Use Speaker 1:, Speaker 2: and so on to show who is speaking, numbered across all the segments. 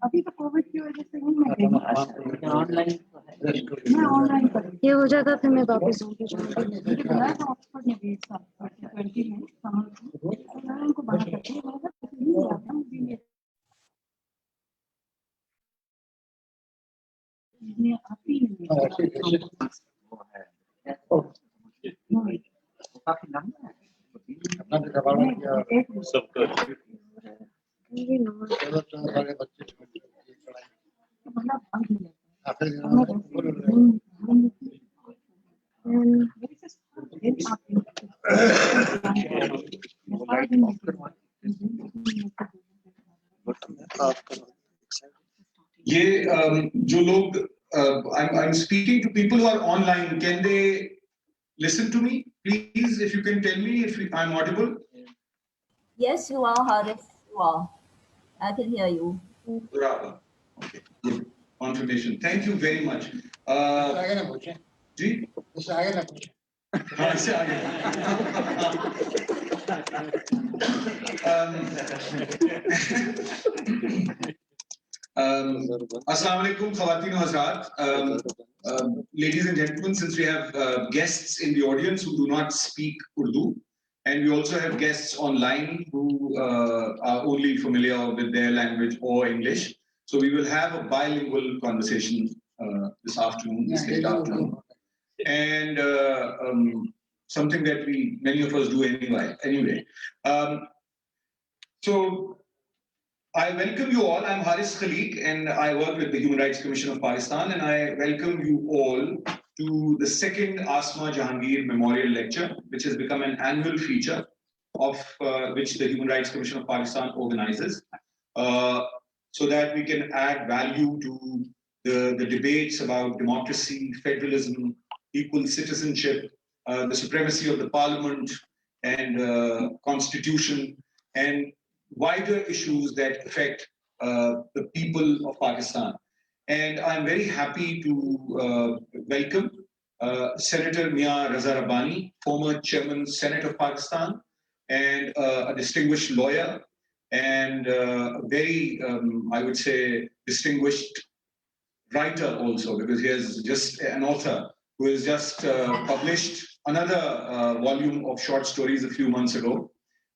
Speaker 1: अभी तो कोविड की वजह से नहीं मैं ऑनलाइन मैं ऑनलाइन करूँ ये हो जाता फिर मैं वापस मुझे बुलाया था ऑक्सफोर्ड ने भी 20 में मैं उनको बाहर करती हूँ नहीं आता मुझे ये आती नहीं काफी लंबा है
Speaker 2: ये जो लोग I'm speaking to people who are online. Can they listen to me, please? If you can tell me if I'm audible.
Speaker 3: Yes, you are, Harith. You are. I can hear you.
Speaker 2: Bravo. Okay. Good. Confirmation. Thank you very much. जी? हाँ, इससे आगे. Assalamu alaikum, Khawateen wa Hazrat. Ladies and gentlemen, since we have guests in the audience who do not speak Urdu, and we also have guests online who are only familiar with their language or English, so we will have a bilingual conversation this afternoon, this late afternoon, and something that many of us do anyway. So I welcome you all. I'm Haris Khaliq and I work with the Human Rights Commission of Pakistan, and I welcome you all to the second Asma Jahangir Memorial Lecture, which has become an annual feature of which the Human Rights Commission of Pakistan organizes, so that we can add value to the debates about democracy, federalism, equal citizenship, the supremacy of the parliament and constitution, and wider issues that affect the people of Pakistan. And I'm very happy to welcome Senator Mia Raza Rabbani, former Chairman Senate of Pakistan, and a distinguished lawyer, and a very, I would say, distinguished writer also, because he is just an author who has just published another volume of short stories a few months ago.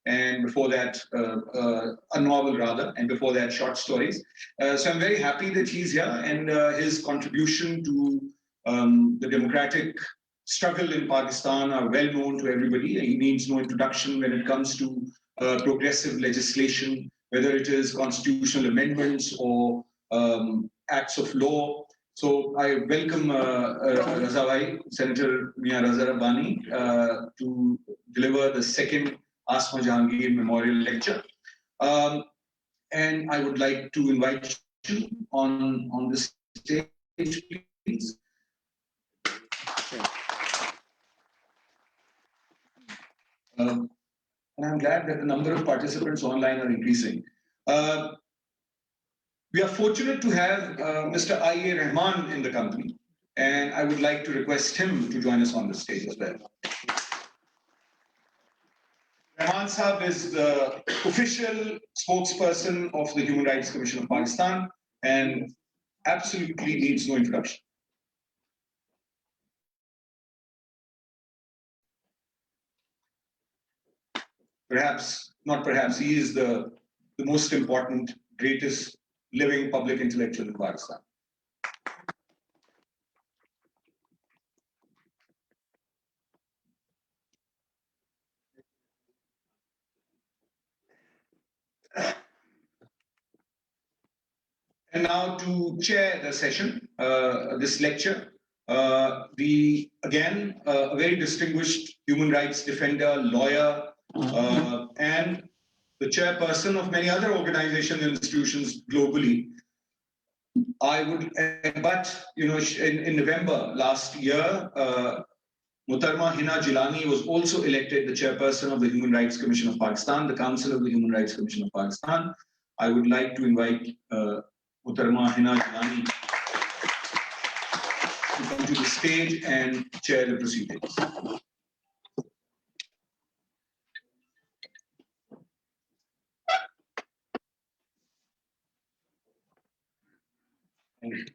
Speaker 2: And before that, a novel rather, and before that, short stories. So I'm very happy that he's here, and his contribution to the democratic struggle in Pakistan are well known to everybody. He needs no introduction when it comes to progressive legislation, whether it is constitutional amendments or acts of law. So I welcome Senator Mia Raza Rabbani to deliver the second Asma Jahangir Memorial Lecture. And I would like to invite you on the stage, please. And I'm glad that the number of participants online are increasing. We are fortunate to have Mr. I.A. Rahman in the company, and I would like to request him to join us on the stage as well. Rahman Sahab is the official spokesperson of the Human Rights Commission of Pakistan and absolutely needs no introduction. Perhaps, he is the most important, greatest living public intellectual in Pakistan. And now to chair the session, this lecture, a very distinguished human rights defender, lawyer, and the chairperson of many other organizations and institutions globally. But in November last year, Muhtarma Hina Jilani was also elected the chairperson of the Human Rights Commission of Pakistan, the Council of the Human Rights Commission of Pakistan. I would like to invite Muhtarma Hina Jilani to come to the stage and chair the proceedings. Thank you.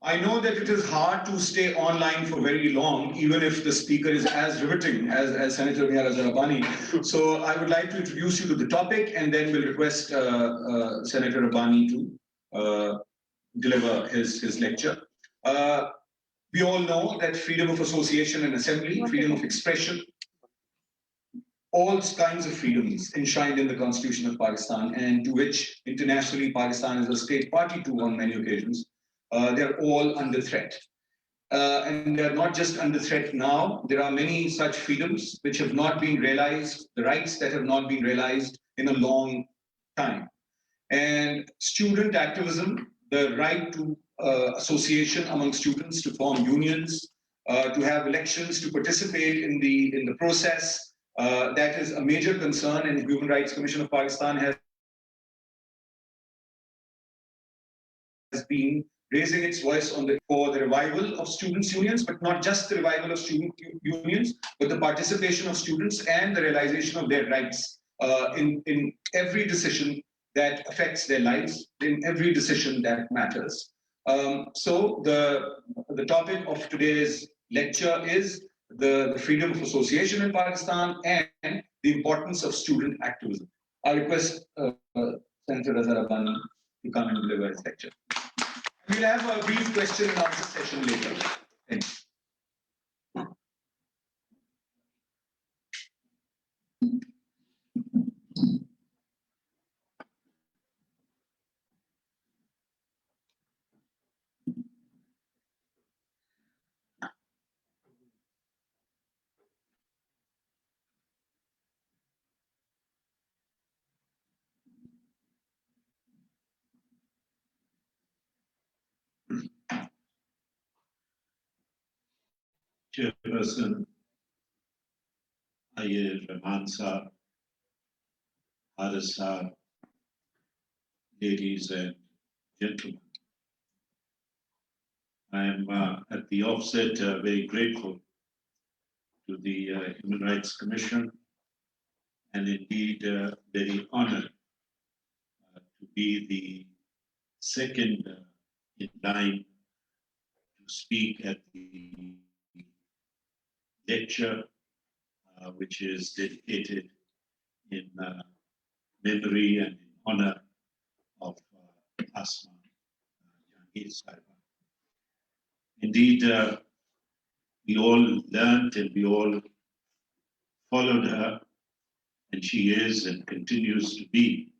Speaker 2: I know that it is hard to stay online for very long, even if the speaker is as riveting as Senator Raza Rabbani. So I would like to introduce you to the topic, and then we'll request Senator Rabbani to deliver his lecture. We all know that freedom of association and assembly, freedom of expression, all kinds of freedoms enshrined in the Constitution of Pakistan, and to which internationally Pakistan is a state party to on many occasions, they're all under threat. And they're not just under threat now, there are many such freedoms which have not been realized, the rights that have not been realized in a long time. And student activism, the right to association among students, to form unions, to have elections, to participate in the process, that is a major concern, and the Human Rights Commission of Pakistan has been raising its voice for the revival of students' unions, but not just the revival of student unions, but the participation of students and the realization of their rights in every decision that affects their lives, in every decision that matters. So the topic of today's lecture is the freedom of association in Pakistan and the importance of student activism. I request Senator Raza Rabbani to come and deliver his lecture. We'll have a brief question and answer session later. Thanks.
Speaker 4: Chairperson, Ayer Rahman Saab, Haris Saab, ladies and gentlemen. I am at the offset very grateful to the Human Rights Commission, and indeed very honored to be the second in line to speak at the lecture which is dedicated in memory and in honor of Asma Jahangir. Indeed, we all learned and we all followed her, and she is and continues to be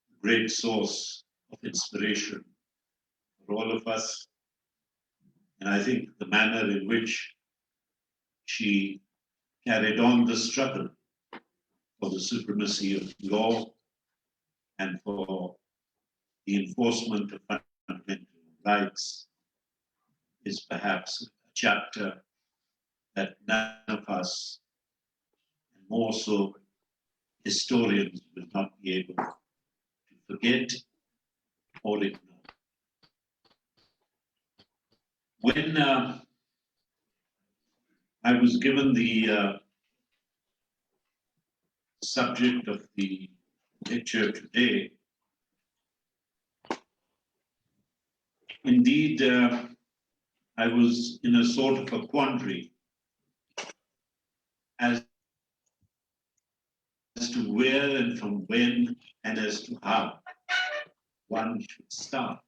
Speaker 4: a great source of inspiration for all of us. And I think the manner in which she carried on the struggle for the supremacy of law and for the enforcement of fundamental rights is perhaps a chapter that none of us, and more so historians, will not be able to forget or ignore. When I was given the subject of the lecture today, indeed, I was in a sort of a quandary as to where and from when and as to how one should start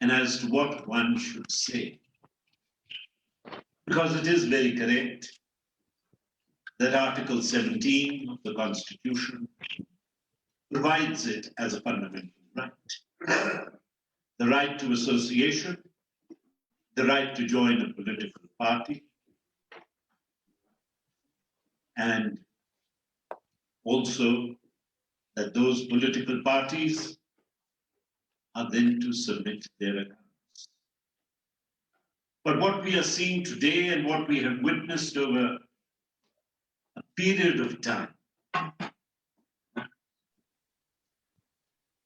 Speaker 4: and as to what one should say. Because it is very correct that Article 17 of the Constitution provides it as a fundamental right. The right to association, the right to join a political party, and also that those political parties are then to submit their accounts. But what we are seeing today and what we have witnessed over a period of time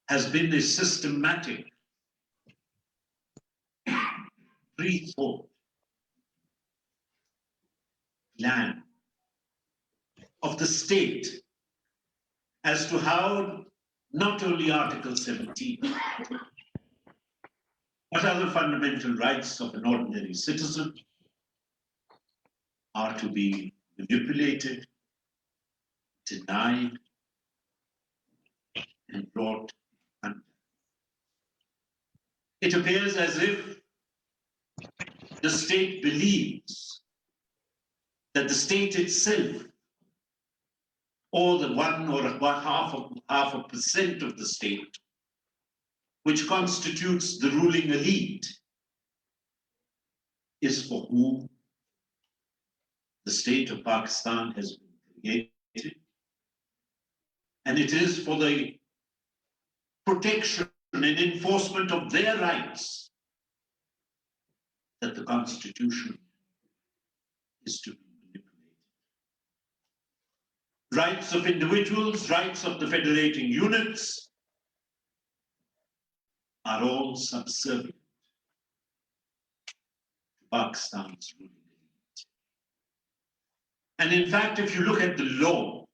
Speaker 4: has been a systematic rethought, plan of the state as to how not only Article 17, but other fundamental rights of an ordinary citizen are to be manipulated, denied, and brought under. It appears as if the state believes that the state itself, or the 1 or half a percent of the state, which constitutes the ruling elite, is for whom the state of Pakistan has been created. And it is for the protection and enforcement of their rights that the Constitution is to be manipulated. Rights of individuals, rights of the federating units are all subservient to Pakistan's ruling elite. And in fact, if you look at the law,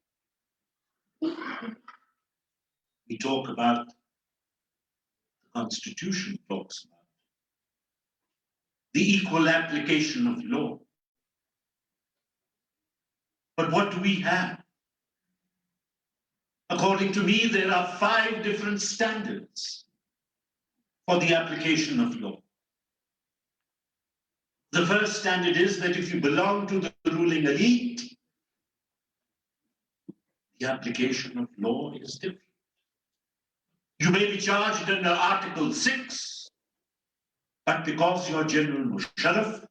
Speaker 4: we talk about, the Constitution talks about the equal application of law. But what do we have? According to me, there are 5 different standards for the application of law. The first standard is that if you belong to the ruling elite, the application of law is different. You may be charged under Article 6, but because you're General Musharraf,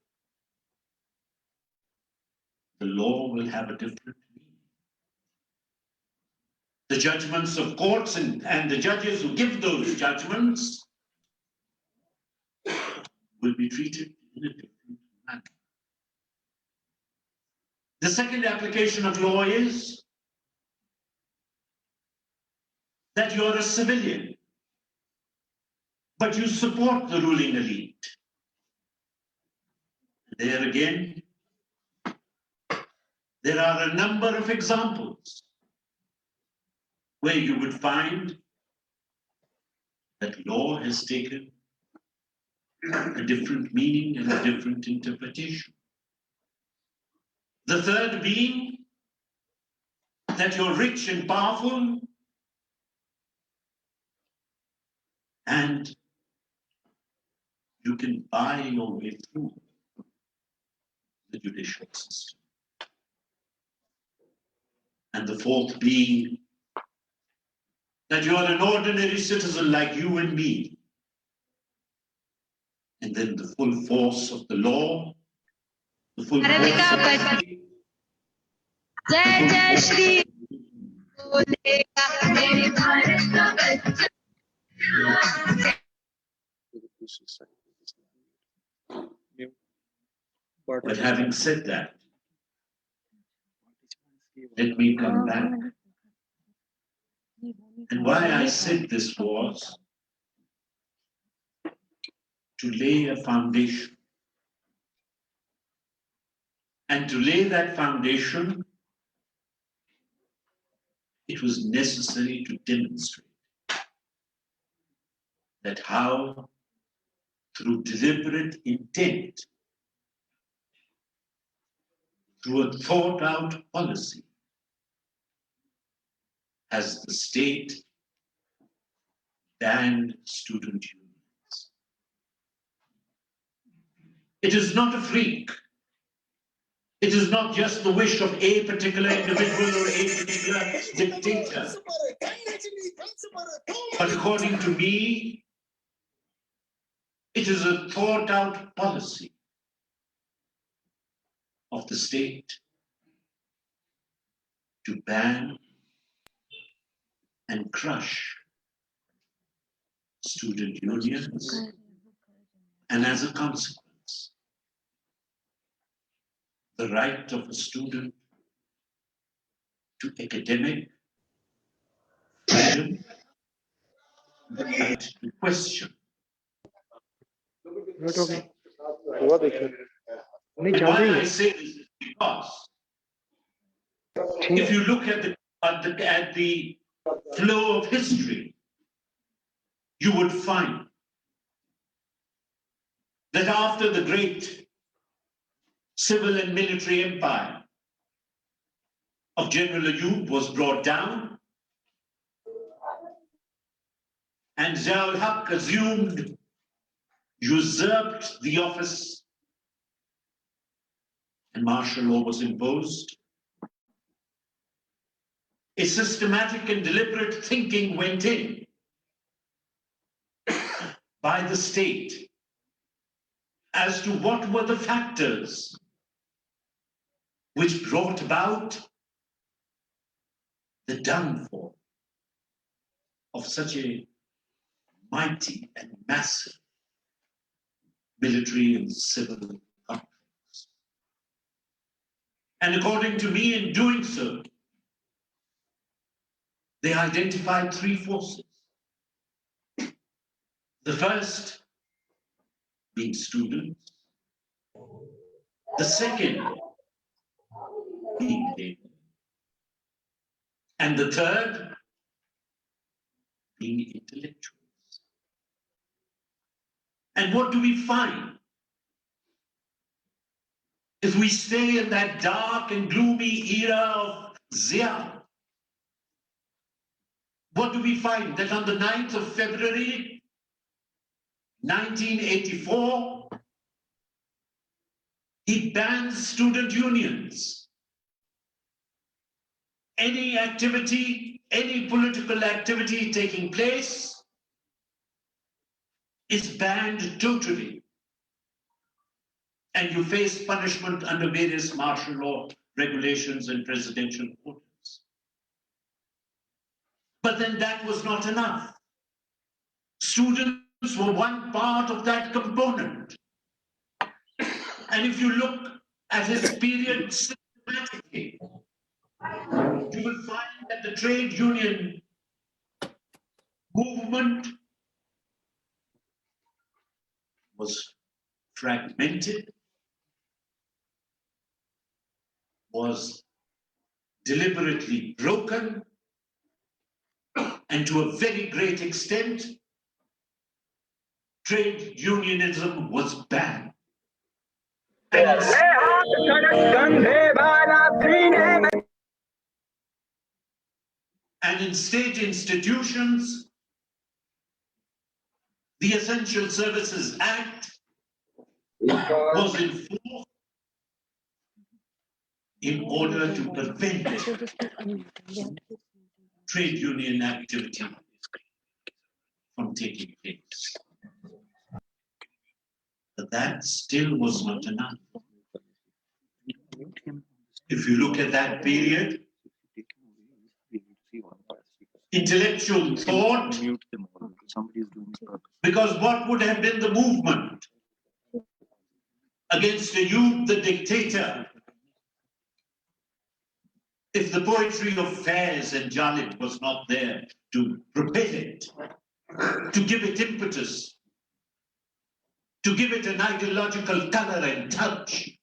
Speaker 4: the law will have a different meaning. The judgments of courts and the judges who give those judgments will be treated in a different manner. The second application of law is that you're a civilian, but you support the ruling elite. There again, there are a number of examples where you would find that law has taken a different meaning and a different interpretation. The third being that you're rich and powerful and you can buy your way through the judicial system. And the fourth being that you are an ordinary citizen like you and me. And then the full force of the law, the full force of But having said that, let me come back. And why I said this was to lay a foundation. And to lay that foundation, it was necessary to demonstrate that how, through deliberate intent, through a thought-out policy, has the state banned student unions. It is not a freak. It is not just the wish of a particular individual or a particular dictator. But according to me, it is a thought-out policy of the state to ban and crush student unions, and as a consequence, the right of a student to academic freedom, the right to question.
Speaker 5: हुआ देखिए नहीं
Speaker 4: And
Speaker 5: चल
Speaker 4: why
Speaker 5: रही
Speaker 4: I
Speaker 5: है
Speaker 4: say this is Because if you look at the flow of history, you would find that after the great civil and military empire of General Ayub was brought down, and Zia-ul-Haq usurped the office, and martial law was imposed. A systematic and deliberate thinking went in by the state as to what were the factors which brought about the downfall of such a mighty and massive military and civil conflicts. And according to me, in doing so, they identified three forces. The first being students, the second being labor, and the third being intellectuals. And what do we find? If we stay in that dark and gloomy era of Zia, what do we find? That on the 9th of February, 1984, he bans student unions. Any activity, any political activity taking place is banned totally. And you face punishment under various martial law regulations and presidential orders. But then that was not enough. Students were one part of that component. And if you look at his period systematically, you will find that the trade union movement was fragmented, was deliberately broken, and to a very great extent, trade unionism was banned. And in state institutions, the Essential Services Act was enforced in order to prevent trade union activity from taking place. But that still was not enough. If you look at that period, intellectual thought, because what would have been the movement against Ayub the dictator if the poetry of Faiz and Jalid was not there to propel it, to give it impetus, to give it an ideological color and touch?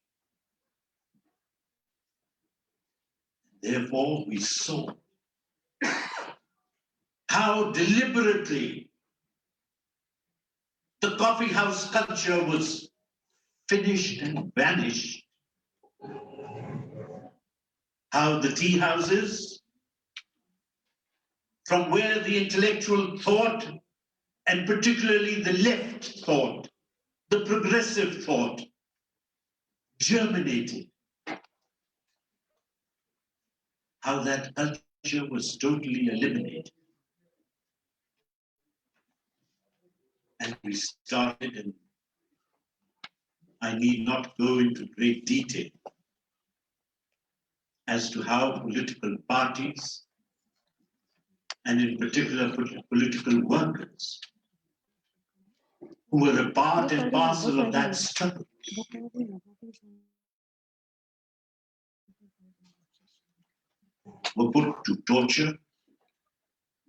Speaker 4: Therefore, we saw how deliberately the coffee house culture was finished and vanished. How the tea houses, from where the intellectual thought, and particularly the left thought, the progressive thought, germinated. How that culture was totally eliminated. And we started, and I need not go into great detail as to how political parties, and in particular political workers, who were a part and parcel of that struggle, were put to torture,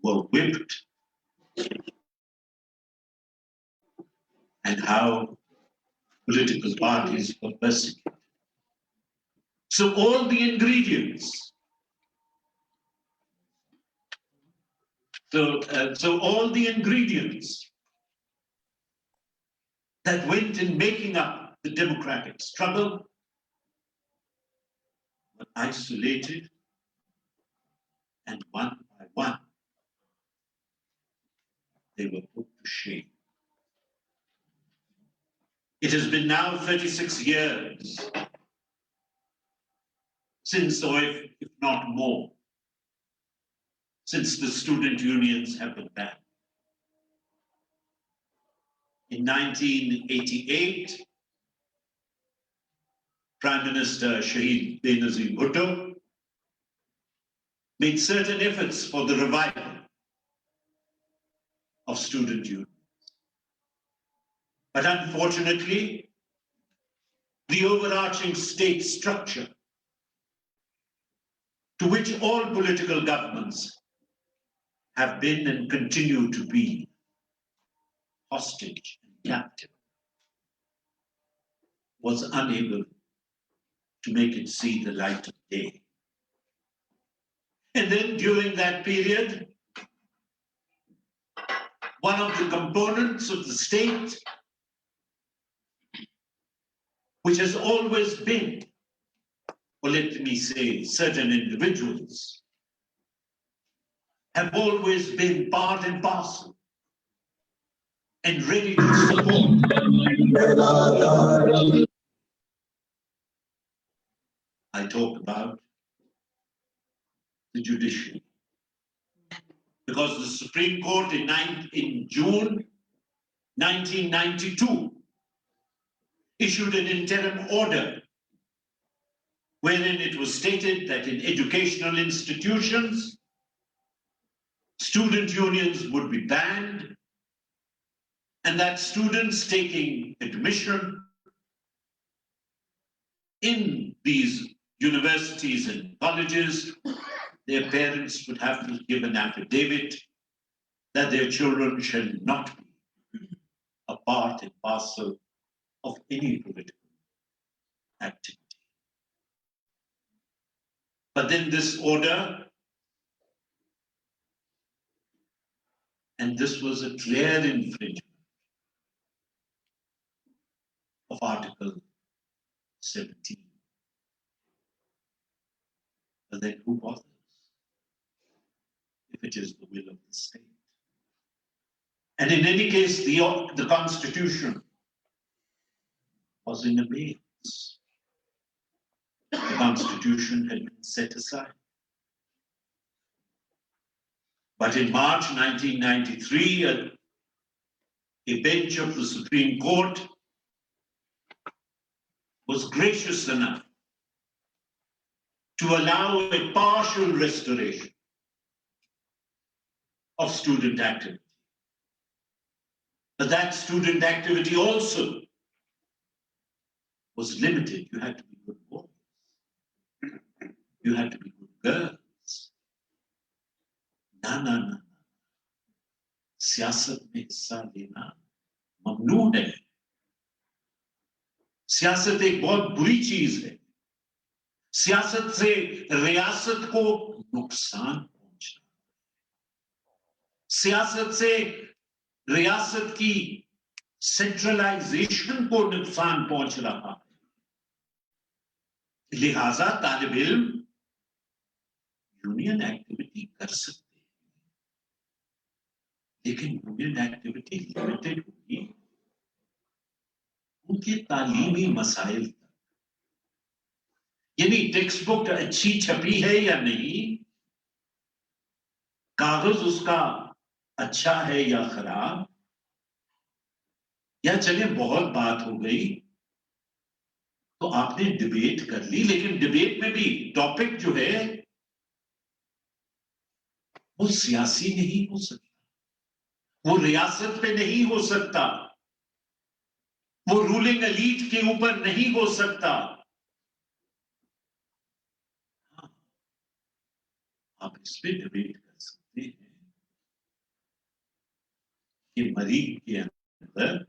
Speaker 4: were whipped, and how political parties were persecuted. So all the ingredients, so all the ingredients that went in making up the democratic struggle were isolated, and one by one they were put to shame. It has been now 36 years since, or if not more, since the student unions have been banned. In 1988, Prime Minister Shahid Benazir Bhutto made certain efforts for the revival of student unions. But unfortunately, the overarching state structure to which all political governments have been and continue to be hostage and captive was unable to make it see the light of day. And then during that period, one of the components of the state, which has always been, or let me say, certain individuals, have always been part and parcel and ready to support. I talk about the judiciary. Because the Supreme Court in June 1992 issued an interim order wherein it was stated that in educational institutions, student unions would be banned, and that students taking admission in these universities and colleges, their parents would have to give an affidavit that their children shall not be a part and parcel of any political activity. But then this order, and this was a clear infringement of Article 17. But then who bothers if it is the will of the state? And in any case, the Constitution was in abeyance. The Constitution had been set aside. But in March 1993, a bench of the Supreme Court was gracious enough to allow a partial restoration of student activity. But that student activity also was limited. You had to be good boys. You had to be good girls. No. सियासत में हिस्सा लेना ममनू है. सियासत एक बहुत बुरी चीज है. सियासत से रियासत को नुकसान पहुंचना, सियासत से रियासत की सेंट्रलाइजेशन को नुकसान पहुंच रहा है. लिहाजा तालिब इल्म यूनियन एक्टिविटी कर सकते, लेकिन यूनियन एक्टिविटी लिमिटेड होगी उनके तालीमी मसाइल तक. यानी टेक्स्ट बुक अच्छी छपी है या नहीं, कागज उसका अच्छा है या खराब, या चले बहुत बात हो गई तो आपने डिबेट कर ली, लेकिन डिबेट में भी टॉपिक जो है वो सियासी नहीं हो सकता, वो रियासत पे नहीं हो सकता, वो रूलिंग एलीट के ऊपर नहीं हो सकता. आप इस पे डिबेट कर सकते हैं कि मरीज के अंदर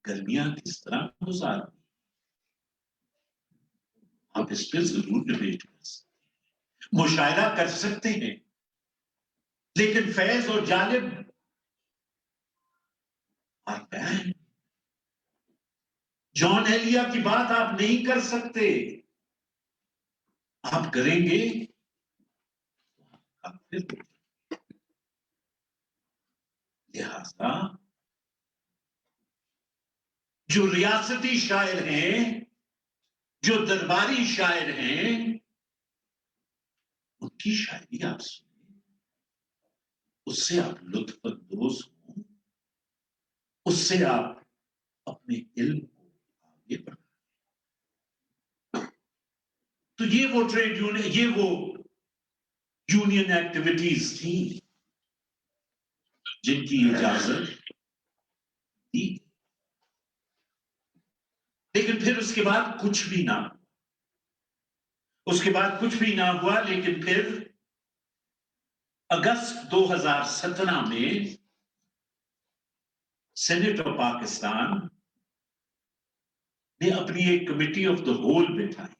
Speaker 4: गर्मियां किस तरह गुजारनी, آپ اس پہ ضرور ڈبیٹ کر سکتے ہیں, مشاہدہ کر سکتے ہیں, لیکن فیض اور جالب آپ بین. جان ایلیا کی بات آپ نہیں کر سکتے, آپ کریں گے لہذا جو ریاستی شاعر ہیں, جو درباری شاعر ہیں, ان کی شاعری آپ سنیں, اس سے آپ لطف اندوز ہوں, اس سے آپ اپنے علم کو آگے بڑھائیں. تو یہ وہ ٹریڈ یونین, یہ وہ یونین ایکٹیویٹیز تھیں جن کی اجازت دی, لیکن پھر اس کے بعد کچھ بھی نہ, اس کے بعد کچھ بھی نہ ہوا. لیکن پھر اگست 2017 میں سینٹ آف پاکستان نے اپنی ایک کمیٹی آف دا ہول بٹھائی,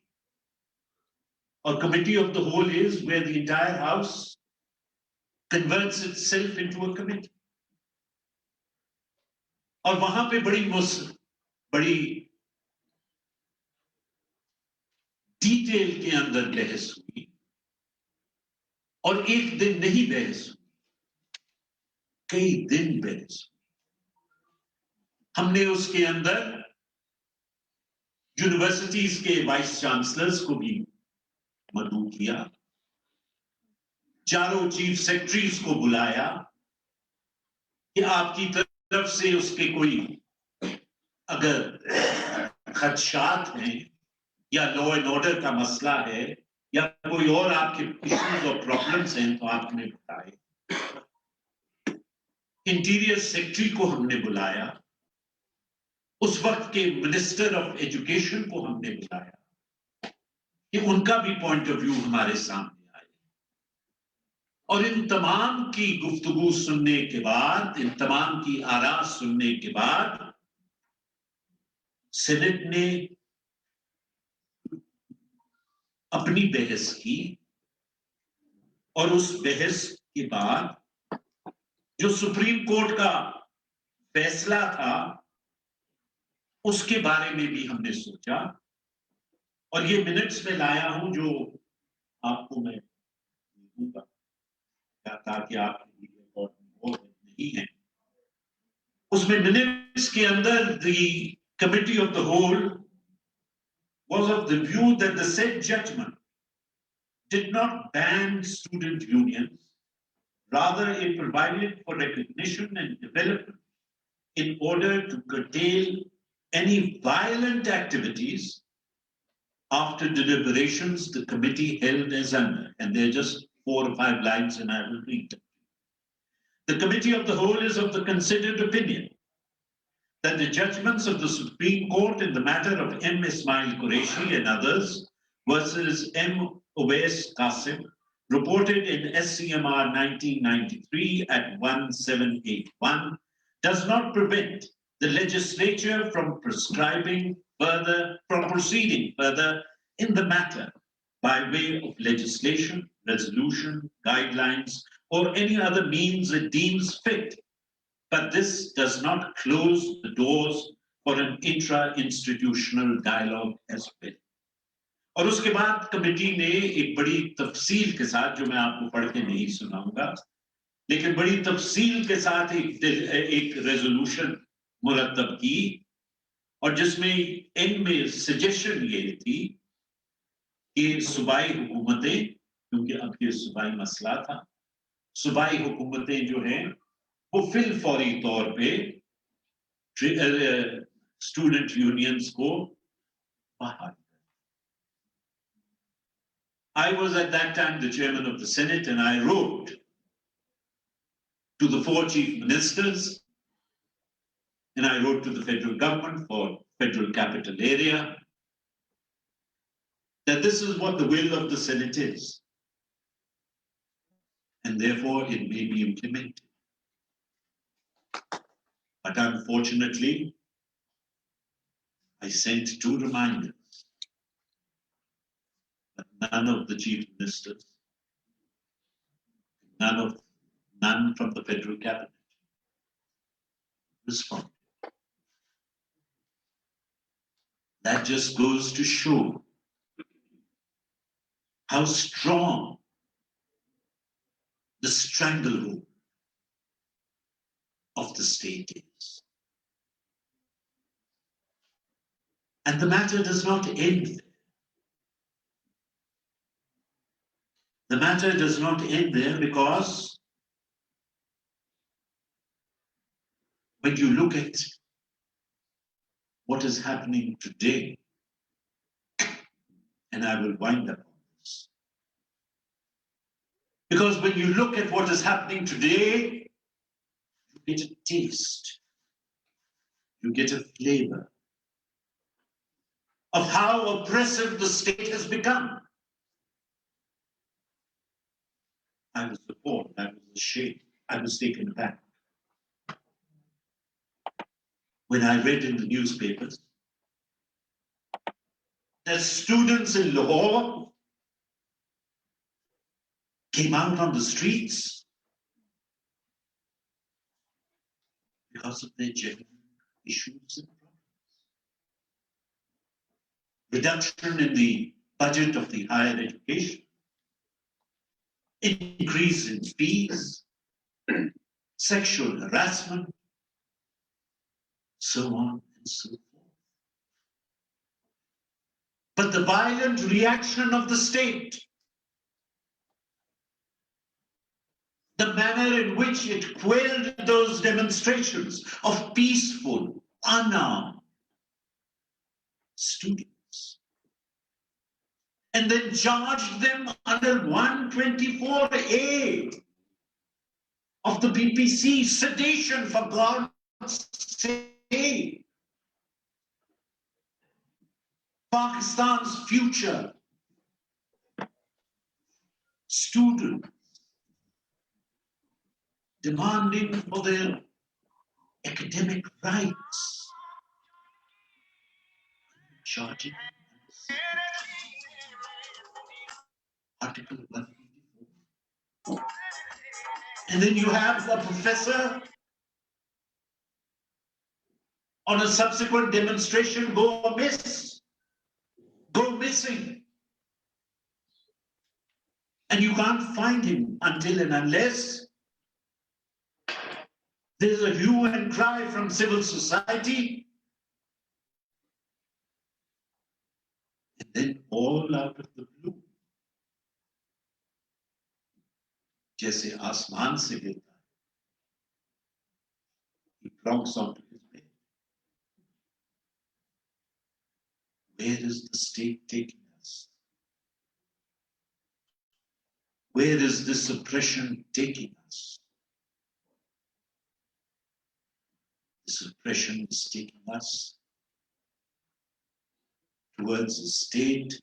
Speaker 4: اور committee of the whole is where the entire house converts itself into a committee. اور وہاں پہ بڑی ڈیٹیل کے اندر بحث ہوئی, اور ایک دن نہیں بحث ہوئی, کئی دن بحث ہوئی. ہم نے اس کے اندر یونیورسٹیز کے وائس چانسلرز کو بھی مدعو کیا, چاروں چیف سیکرٹریز کو بلایا کہ آپ کی طرف سے اس کے کوئی اگر خدشات ہیں یا لا اینڈ آرڈر کا مسئلہ ہے یا کوئی اور آپ کے ایشوز اور پرابلمس ہیں تو آپ ہمیں بتائیں. انٹیریئر سیکرٹری کو ہم نے بلایا, اس وقت کے منسٹر آف ایجوکیشن کو ہم نے بلایا کہ ان کا بھی پوائنٹ آف ویو ہمارے سامنے آئے. اور ان تمام کی گفتگو سننے کے بعد, ان تمام کی آراء سننے کے بعد, سینٹ نے اپنی بحث کی, اور اس بحث کے بعد جو سپریم کورٹ کا فیصلہ تھا اس کے بارے میں بھی ہم نے سوچا, اور یہ منٹس میں لایا ہوں جو آپ کو میں دوں گا تاکہ آپ کے لیے نہیں ہے. اس میں منٹس کے اندر the committee of the whole was of the view that the said judgment did not ban student unions, rather it provided for recognition and development in order to curtail any violent activities after deliberations the committee held as under. And there are just 4 or 5 lines and I will read them. The committee of the whole is of the considered opinion that the judgments of the Supreme Court in the matter of M. Ismail Qureshi and others versus M. Owais Qasim, reported in SCMR 1993 at 1781, does not prevent the legislature from proceeding further in the matter by way of legislation, resolution, guidelines, or any other means it deems fit. But this does not close the doors for an intra-institutional dialogue as well. اور اس کے بعد committee نے ایک بڑی تفصیل کے ساتھ, جو میں آپ کو پڑھ کے نہیں سناؤں گا, لیکن بڑی تفصیل کے ساتھ ایک ریزولوشن مرتب کی, اور جس میں ان میں سجیشن یہ تھی کہ صوبائی حکومتیں, کیونکہ اب یہ صوبائی مسئلہ تھا, صوبائی حکومتیں جو ہیں وہ فی الفوری طور پہ اسٹوڈنٹ یونینز کو باہر. I was at that time the chairman of the Senate, and I wrote to the 4 chief ministers, and I wrote to the federal government for federal capital area, that this is what the will of the Senate is, and therefore it may be implemented. But unfortunately, I sent 2 reminders none of the chief ministers, none from the federal cabinet responded. That just goes to show how strong the stranglehold of the state is. And the matter does not end there. The matter does not end there because when you look at what is happening today, and I will wind up on this, because when you look at what is happening today, you get a taste, you get a flavor of how oppressive the state has become. I was appalled, I was ashamed, I was taken aback when I read in the newspapers that students in Lahore came out on the streets because of their genuine issues and problems. Reduction in the budget of the higher education, increase in fees, sexual harassment, so on and so forth. But the violent reaction of the state, the manner in which it quelled those demonstrations of peaceful, unarmed students, and then charged them under 124A of the PPC, sedition, for God's sake. Pakistan's future, students demanding for their academic rights, charging Article 184. And then you have a professor on a subsequent demonstration go missing. And you can't find him until and unless there's a hue and cry from civil society. And then all out of the blue, जैसे आसमान से गिरता है, he plops onto his bed. Where is the state taking us? Where is this oppression taking us? This oppression is taking us towards a state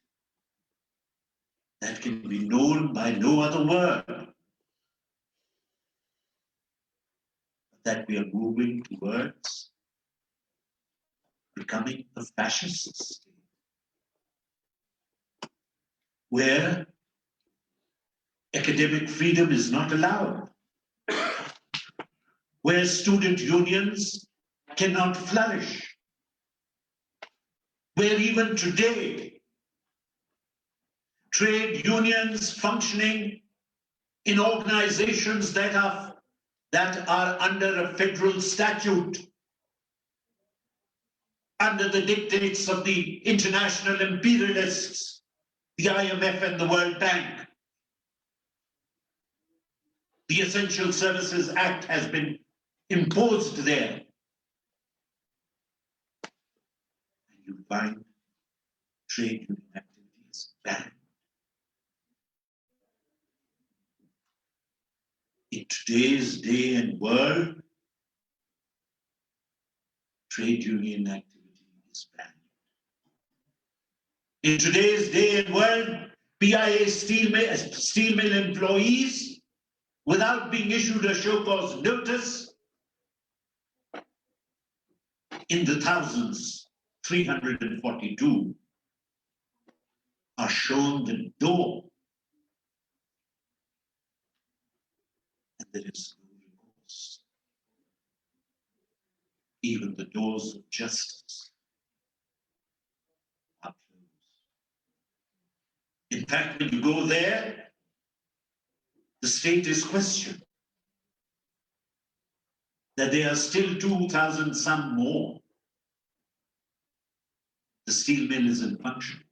Speaker 4: that can be known by no other word, that we are moving towards becoming a fascist state, where academic freedom is not allowed, where student unions cannot flourish, where even today trade unions functioning in organizations that are under a federal statute, under the dictates of the international imperialists, the IMF and the World Bank. The Essential Services Act has been imposed there. And you find trade union activities banned. In today's day and world, trade union activity is banned. In today's day and world, PIA steel mill employees, without being issued a show cause notice, in the thousands, 342, are shown the door, and there is no remorse. Even the doors of justice are closed. In fact, when you go there, the state is questioned. That there are still 2,000 some more. The steel mill is in function.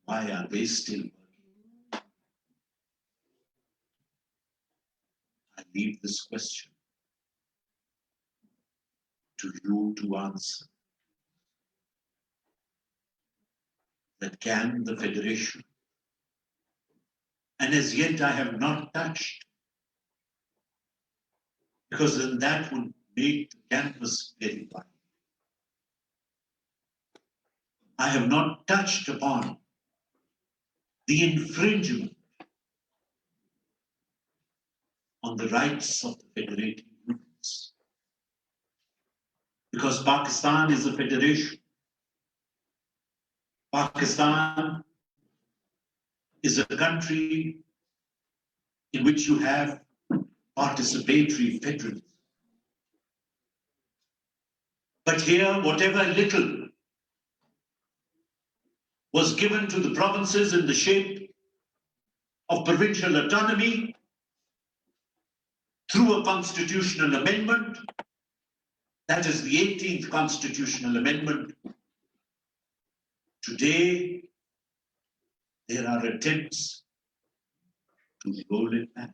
Speaker 4: Why are they still working? I leave this question to you to answer. That can the Federation, and as yet I have not touched, because then that would make the canvas very wide. I have not touched upon the infringement on the rights of the federating units. Because Pakistan is a federation. Pakistan is a country in which you have participatory federalism. But here, whatever little was given to the provinces in the shape of provincial autonomy through a constitutional amendment, that is the 18th constitutional amendment. Today, there are attempts to roll it back.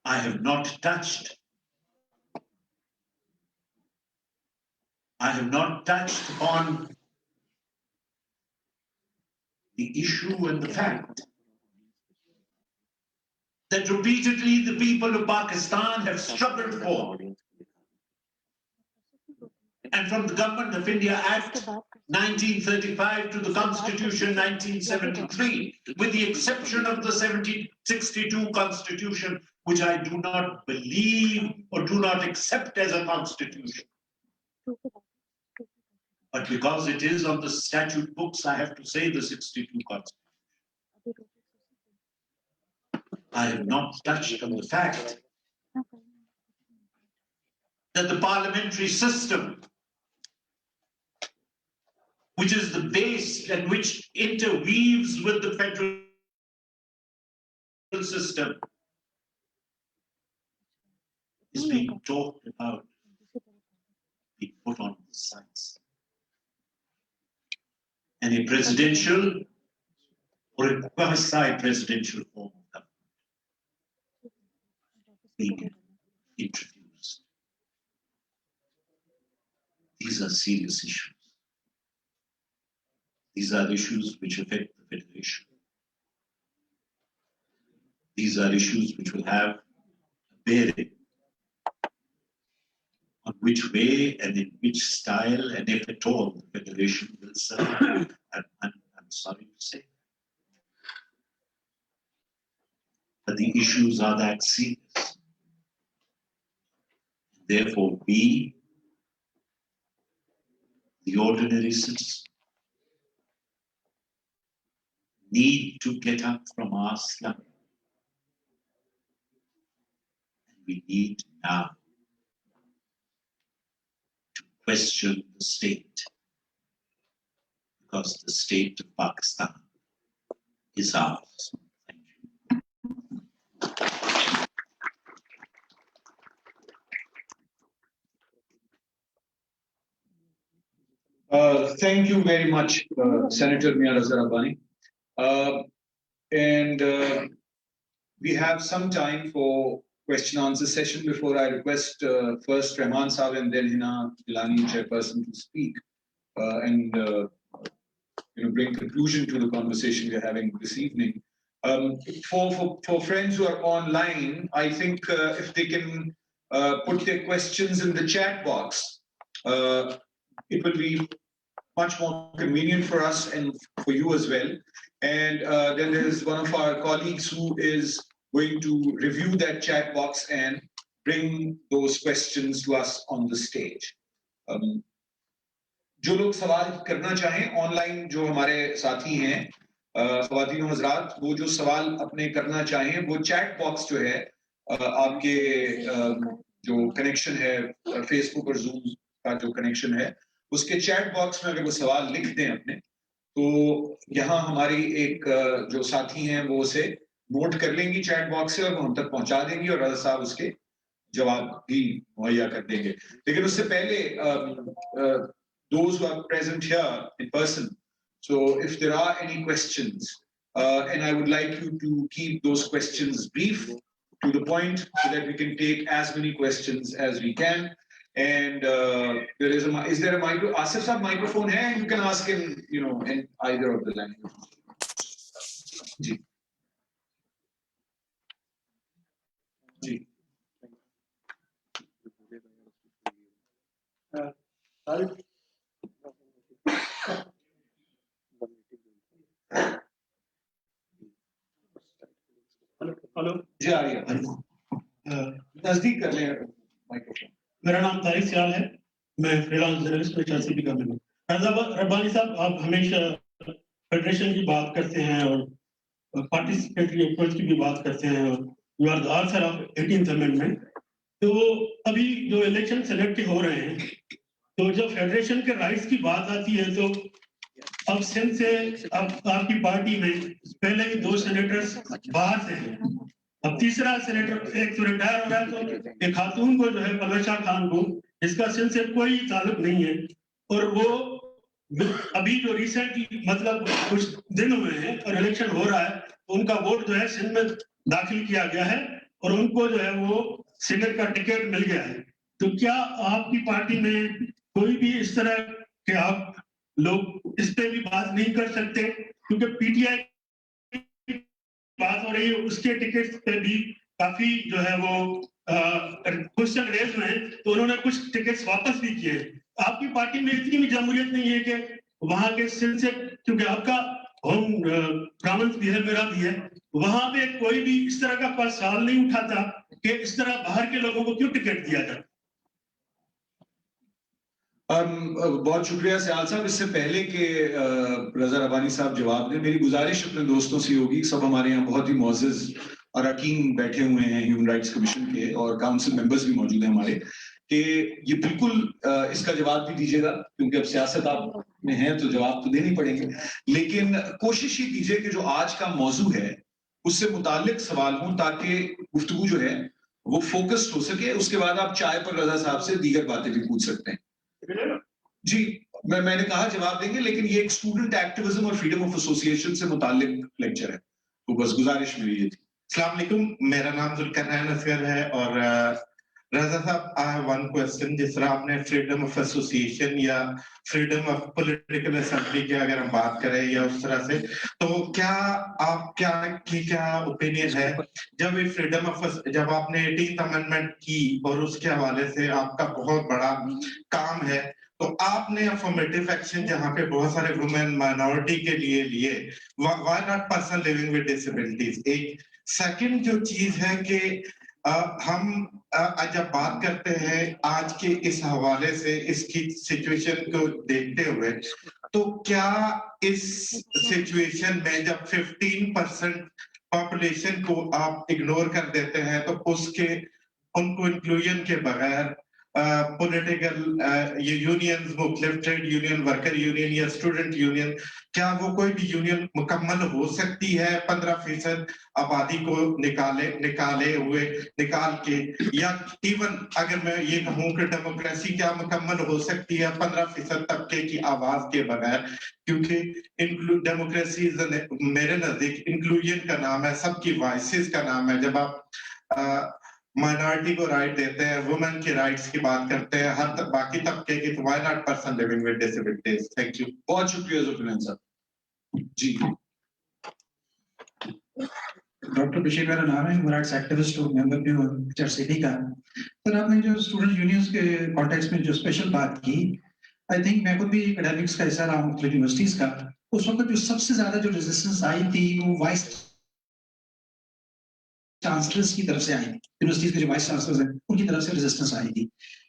Speaker 4: I have not touched upon the issue and the fact that repeatedly the people of Pakistan have struggled for. And from the Government of India Act 1935 to the Constitution 1973, with the exception of the 1762 Constitution, which I do not believe or do not accept as a constitution. But because it is on the statute books, I have to say the 62 Constitution. I have not touched on the fact that the parliamentary system, which is the base and which interweaves with the federal system, is being talked about, being put on the sides. And a presidential or a quasi-presidential form of government being introduced. These are serious issues. These are issues which affect the Federation. These are issues which will have a bearing on which way and in which style, and if at all, the Federation will survive. I'm sorry to say. But the issues are that serious. Therefore, we, the ordinary citizens, need to get up from our slumber. And we need now to question the state, because the state of Pakistan is ours. Thank you.
Speaker 2: Thank you very much, Senator Mia Raza Rabbani. We have some time for question answer session before I request first Rahman Saab and then Hina Gilani, chairperson, to speak and bring conclusion to the conversation we're having this evening. For friends who are online, I think if they can put their questions in the chat box, it will be much more convenient for us and for you as well. And then there is one of our colleagues who is going to review that chat box and bring those questions to us on the stage. جو لوگ سوال کرنا چاہیں on line جو ہمارے ساتھی ہیں خواتین و حضرات وہ جو سوال اپنے کرنا چاہیں وہ چیٹ باکس جو ہے آپ کے جو کنیکشن ہے فیس بک اور زوم کا جو کنیکشن ہے اس کے چیٹ باکس میں اگر وہ سوال لکھ دیں اپنے تو یہاں ہماری ایک جو ساتھی ہیں وہ اسے نوٹ کر لیں گی چیٹ باکس سے اور وہ ہم تک پہنچا دیں گی اور رضا صاحب اس کے جواب بھی مہیا کر دیں گے. لیکن اس سے پہلے those who are present here in person, so if there are any questions and I would like you to keep those questions brief to the point so that we can take as many questions as we can. And is there a microphone? Asif sahab, microphone hai, you can ask in in either of the languages. Ji. Ji.
Speaker 5: Hello
Speaker 2: جی آ رہی ہے نزدیک کر لیں microphone.
Speaker 5: میرا نام طارق سیال ہے, میں فری لانس جرنلسٹ میں چرسی بھی کر رہا ہوں. رضا ربانی صاحب, آپ ہمیشہ فیڈریشن کی بات کرتے ہیں اور پارٹیسپیٹری اپروچ کی بھی بات کرتے ہیں اور you are the author of 18th amendment. تو ابھی جو الیکشن سلیکٹ ہو رہے ہیں تو جب فیڈریشن کے رائٹس کی بات آتی ہے تو اب سندھ سے اب آپ کی پارٹی میں پہلے ہی 2 سینیٹرز باہر سے ہیں, اب تیسرا سینیٹر ایک تو ریٹائر ہو رہا ہے تو ایک خاتون کو جو ہے پرویشا خان کو جس کا سندھ سے کوئی تعلق نہیں ہے اور وہ ابھی جو ریسنٹلی مطلب کچھ دن ہوئے ہیں اور الیکشن ہو رہا ہے تو ان کا ووٹ جو ہے سندھ میں داخل کیا گیا ہے اور ان کو جو ہے وہ سینٹ کا ٹکٹ مل گیا ہے. تو کیا آپ کی پارٹی میں کوئی بھی اس طرح کہ آپ لوگ اس پہ بھی بات نہیں کر سکتے کیونکہ پی ٹی آئی بات ہو رہی ہے اس کے ٹکٹ پہ بھی کافی جو ہے وہ کوشچن ریز ہوئے ہیں تو انہوں نے کچھ ٹکٹس واپس بھی کیے. آپ کی پارٹی میں اتنی بھی جمہوریت نہیں ہے کہ وہاں کے سلسلے سے, کیونکہ آپ کا ہوم پروونس بھی ہے میرا بھی ہے, وہاں پہ کوئی بھی اس طرح کا کوئی سوال نہیں اٹھاتا کہ اس طرح باہر کے لوگوں کو کیوں ٹکٹ دیا جائے.
Speaker 2: بہت شکریہ سیال صاحب. اس سے پہلے کہ رضا ربانی صاحب جواب دیں, میری گزارش اپنے دوستوں سے ہوگی, سب ہمارے یہاں بہت ہی معزز اراکین بیٹھے ہوئے ہیں ہیومن رائٹس کمیشن کے اور کاؤنسل ممبرز بھی موجود ہیں ہمارے, کہ یہ بالکل اس کا جواب بھی دیجیے گا کیونکہ اب سیاست آپ میں ہیں تو جواب تو دینے پڑیں گے, لیکن کوشش یہ کیجیے کہ جو آج کا موضوع ہے اس سے متعلق سوال ہوں تاکہ گفتگو جو ہے وہ فوکسڈ ہو سکے. اس کے بعد آپ چائے پر رضا صاحب سے دیگر باتیں بھی پوچھ سکتے ہیں. جی میں نے کہا جواب دیں گے, لیکن یہ ایک اسٹوڈنٹ ایکٹیویزم اور فریڈم آف ایسوسی ایشن سے متعلق لیکچر ہے, تو بس گزارش میری یہ تھی.
Speaker 6: السلام علیکم, میرا نام ذوالقرنین اصغر ہے اور رضا صاحب آئی ہیو ون کوسچن. جس طرح آپ نے فریڈم آف ایسوسی ایشن یا فریڈم آف پولیٹیکل اسمبلی کی اگر ہم بات کریں یا اس طرح سے, تو کیا آپ کیا اوپینین ہے جب یہ فریڈم آف جب آپ نے 18th امینڈمنٹ کی اور اس کے حوالے سے آپ کا بہت بڑا کام ہے تو آپ نے افرمیٹیو ایکشن جہاں پہ بہت سارے وومن مائنورٹی کے لیے why not person living with disabilities. ایک سیکنڈ جو چیز ہے کہ ہم جب بات کرتے ہیں آج کے اس حوالے سے اس کی سچویشن کو دیکھتے ہوئے تو کیا اس سچویشن میں جب 15% پاپولیشن کو آپ اگنور کر دیتے ہیں تو اس کے ان کو انکلوژن کے بغیر پولیٹیکل یونینز مختلف ٹریڈ یونین ورکر یونین یا اسٹوڈنٹ یونین کیا وہ کوئی بھی یونین مکمل ہو سکتی ہے 15% آبادی کو نکال کے, یا ایون اگر میں یہ کہوں کہ ڈیموکریسی کیا مکمل ہو سکتی ہے 15% طبقے کی آواز کے بغیر, کیونکہ ڈیموکریسی میرے نزدیک انکلوژن کا نام ہے, سب کی وائسز کا نام ہے. جب آپ مائنورٹی کو رائٹ دیتے ہیں, وومن کی رائٹس کی بات کرتے ہیں, ہر باقی طبقے کی, تو why not person living with disabilities. Thank you.
Speaker 2: بہت شکریہ ذوالقرنین صاحب. جی
Speaker 7: ڈاکٹر بشیر میرا نام ہے, ہیومن رائٹس ایکٹیوسٹ ہوں, ممبر بھی ہوں چرسیٹی کا. سر آپ نے جو اسٹوڈنٹ یونینز کے کانٹیکس میں جو اسپیشل بات کی, آئی تھنک میں خود بھی اکیڈمکس کا حصہ رہا ہوں مختلف یونیورسٹیز کا. اس وقت جو سب سے زیادہ جو ریزسٹنس آئی تھی وہ وائس चांसलर्स की तरफ से आई, यूनिवर्सिटीज के जो वाइस चांसलर्स हैं उनकी तरफ से रेजिस्टेंस आई थी।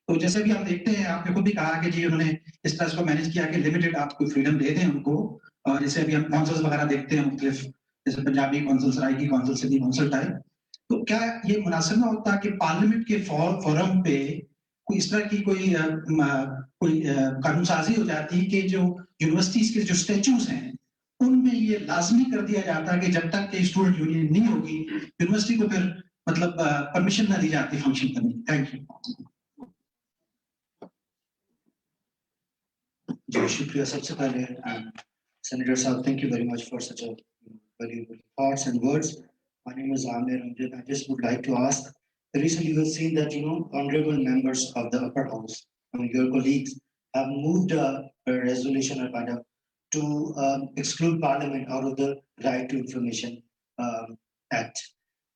Speaker 7: तो जैसे भी हम देखते हैं, आपने खुद भी कहा कि जी उन्होंने इस तरह को मैनेज किया कि लिमिटेड आप कोई फ्रीडम दे दें उनको, और जैसे अभी हम कौंसल्स वगैरह देखते हैं मुख्तलिफ, जैसे Punjabi council, Saraiki council, Sindhi council type, तो क्या ये मुनासिब ना होता कि पार्लियामेंट के फोरम पे कोई इस तरह की कोई कानून साजी हो जाती कि जो यूनिवर्सिटीज के जो स्टैच्यूज हैं उनमें ये लाजमी कर दिया जाता कि जब तक कि स्टूडेंट यूनियन नहीं होगी यूनिवर्सिटी को फिर मतलब परमिशन ना दी जाती फंक्शन करने की। Thank you.
Speaker 8: जी शुक्रिया। सबसे पहले सेनेटर साहब, thank you very much for such a valuable thoughts and words. My name is Amir, and I just would like to ask, recently we've seen that, honorable members of the upper house, your colleagues, have moved a resolution or kind of to exclude parliament out of the right to information act.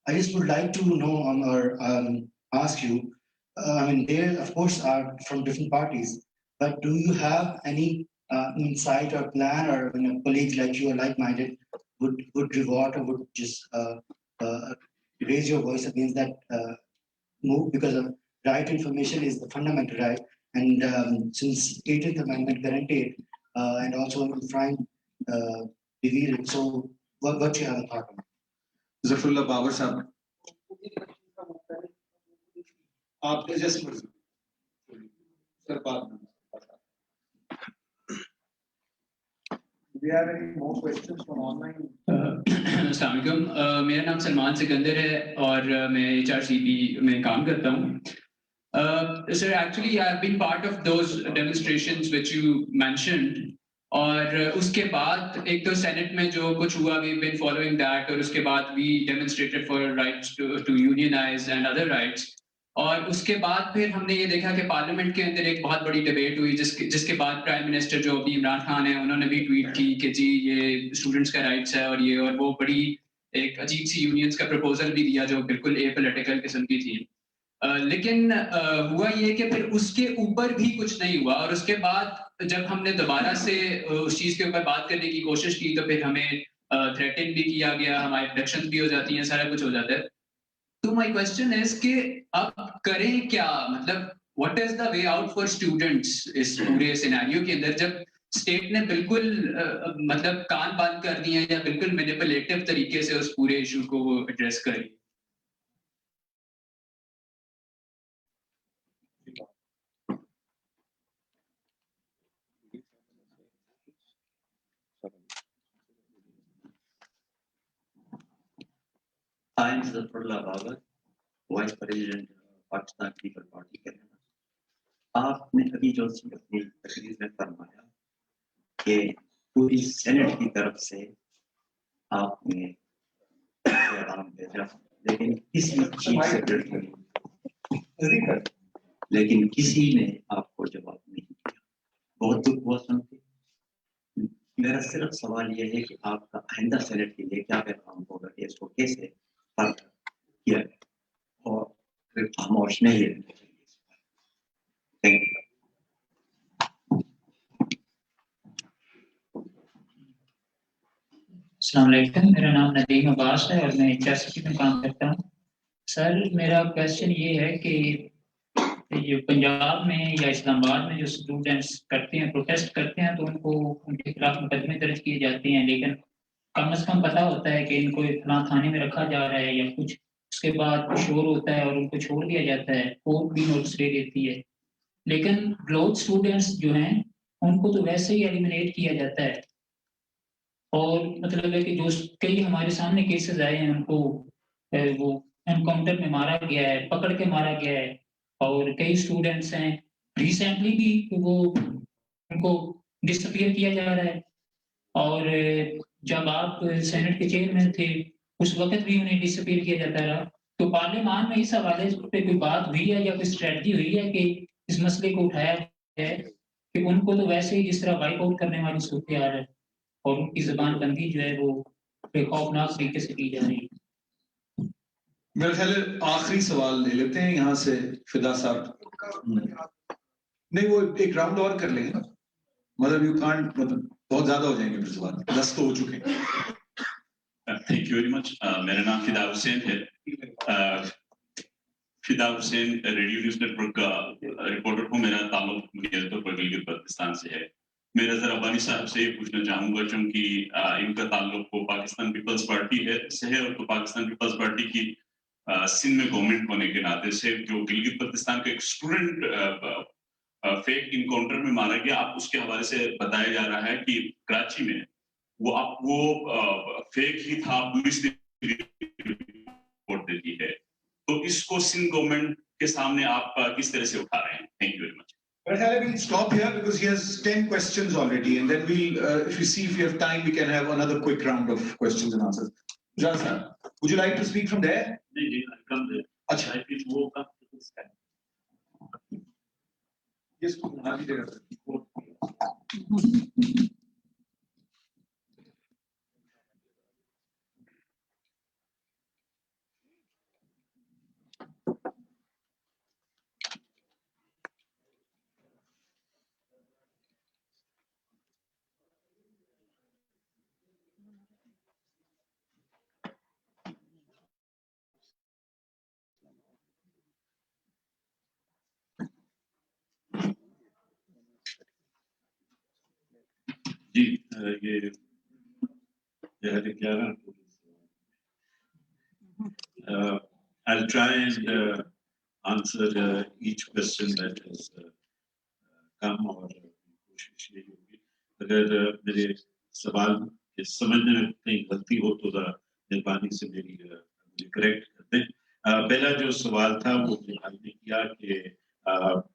Speaker 8: I just would like to know or ask you, I mean, they of course are from different parties, but do you have any insight or plan, or colleagues like you are like-minded would reward or would just raise your voice against that move, because of right to information is the fundamental right, and since 18th Amendment guaranteed and also Frank revealed it. So what do you have a thought on?
Speaker 2: Zafrullah Babar साहब, आप जैसे sir बात। Do we have any more questions from online?
Speaker 9: अस्सलाम वालेकुम, मेरा नाम सलमान सिकंदर है और मैं HRCP में काम करता हूँ। Sir, actually I have been part of those demonstrations which you mentioned, और उसके बाद एक तो सेनेट में जो कुछ हुआ, we've been following that, और उसके बाद we demonstrated for rights to unionize and other rights, और उसके बाद फिर हमने ये देखा कि पार्लियामेंट के अंदर एक बहुत बड़ी डिबेट हुई, जिसके बाद प्राइम मिनिस्टर जो अभी इमरान खान है उन्होंने भी ट्वीट की कि जी ये स्टूडेंट्स का राइट्स है और ये, और वो बड़ी एक अजीब सी यूनियंस का प्रपोजल भी दिया जो बिल्कुल एपॉलिटिकल किस्म की थी। लेकिन हुआ ये कि फिर उसके ऊपर भी कुछ नहीं हुआ, और उसके बाद जब हमने दोबारा से उस चीज़ के ऊपर बात करने की कोशिश की तो फिर हमें थ्रेटन भी किया गया, हमारी प्रोडक्शन भी हो जाती हैं, सारा कुछ हो जाता है। तो माय क्वेश्चन इज कि अब करें क्या, मतलब what is the way out for students इस पूरे सिनेरियो के अंदर, जब स्टेट ने बिल्कुल मतलब कान बंद कर दिए या बिल्कुल मैनिपुलेटिव तरीके से उस पूरे इशू को वो एड्रेस करी।
Speaker 10: I am Zafrullah Babar, vice president Pakistan people party के। आपने अभी जो अपनी तकरीर में फरमाया कि पूरी सेनेट की तरफ से आपने पैगाम भेजा, लेकिन किसी चीज से लेकिन किसी ने आपको जवाब नहीं दिया। बहुत दुख हुआ सुन के। मेरा सिर्फ सवाल यह है कि आपका आइंदा सेनेट के लिए क्या पैगाम होगा कि इसको कैसे किया जाए और खामोश नहीं रहना चाहिए। Thank you.
Speaker 11: अस्सलाम वालेकुम, मेरा नाम नदीम अब्बास है और मैं HRCP में काम करता हूँ। सर मेरा क्वेश्चन ये है कि ये पंजाब में या इस्लामाबाद में जो स्टूडेंट्स करते हैं, प्रोटेस्ट करते हैं, तो उनको उनके खिलाफ मुकदमे दर्ज किए जाते हैं, लेकिन कम से कम पता होता है कि इनको फलां थाने में रखा जा रहा है या कुछ, उसके बाद शोर होता है और उनको छोड़ दिया जाता है, कोर्ट भी नोटिस दे देती है। लेकिन ग्लोथ स्टूडेंट्स जो हैं उनको तो वैसे ही एलिमिनेट किया जाता है, और मतलब है कि जो कई हमारे सामने केसेस आए हैं उनको वो एनकाउंटर में मारा गया है, पकड़ के मारा गया है, और कई स्टूडेंट्स हैं रिसेंटली भी वो उनको डिसअपीयर किया जा रहा है। और जब आप सेनेट के चेयरमैन थे उस वक्त भी उन्हें डिसअपीयर किया जाता रहा। तो पार्लियामान में इस हवाले पे कोई बात हुई है या कोई स्ट्रेटजी हुई है कि इस मसले को उठाया है कि उनको तो वैसे ही जिस तरह वाइप आउट करने वाली सूरत आ रहा है और उनकी जबान बंदी जो है वो बेखौफनाक तरीके से की जा रही है।
Speaker 2: मेरे ख्याल आखिरी सवाल ले लेते हैं यहाँ से फिदा साहब। नहीं वो एक राउंड और कर लेंगे, मतलब यू कांट, मतलब बहुत ज्यादा हो जाएंगे फिर सवाल, 10 तो हो चुके हैं।
Speaker 12: Thank you very much. मेरा नाम फिदा हुसैन है, फिदा हुसैन रेडियो न्यूज नेटवर्क का रिपोर्टर हूँ। मेरा ताल्लुक गिलगित बल्तिस्तान से है। मैं रज़ा रब्बानी साहब से ये पूछना चाहूंगा, चूंकि इनका ताल्लुक वो पाकिस्तान पीपल्स पार्टी से है, और तो पाकिस्तान पीपल्स पार्टी की सिंध में गवर्नमेंट होने के नाते से जो गिलगित बल्तिस्तान का एक स्टूडेंट फेक इनकाउंटर में मारा गया, आप उसके हवाले से बताया जा रहा है कि कराची में वो फेक ही था, पुलिस ने रिपोर्ट देती है। तो इसको सिंध गवर्नमेंट के सामने आप किस तरह से उठा रहे हैं? Thank you very much.
Speaker 2: Well, we'll stop here because he has 10 questions already, and then we'll, if you see if we have time, we can have another quick round of questions and answers. Raza, would you like to speak from there?
Speaker 4: I'll come there.
Speaker 2: Achha.
Speaker 4: I feel more comfortable standing.
Speaker 2: Yes,
Speaker 4: जी, ये 11 I'll try and answer each question that has come, और कोशिश यही होगी अगर मेरे सवाल के समझने में कहीं गलती हो तो मेहरबानी से मुझे करेक्ट कर दें। पहला जो सवाल था वो आपने किया कि आप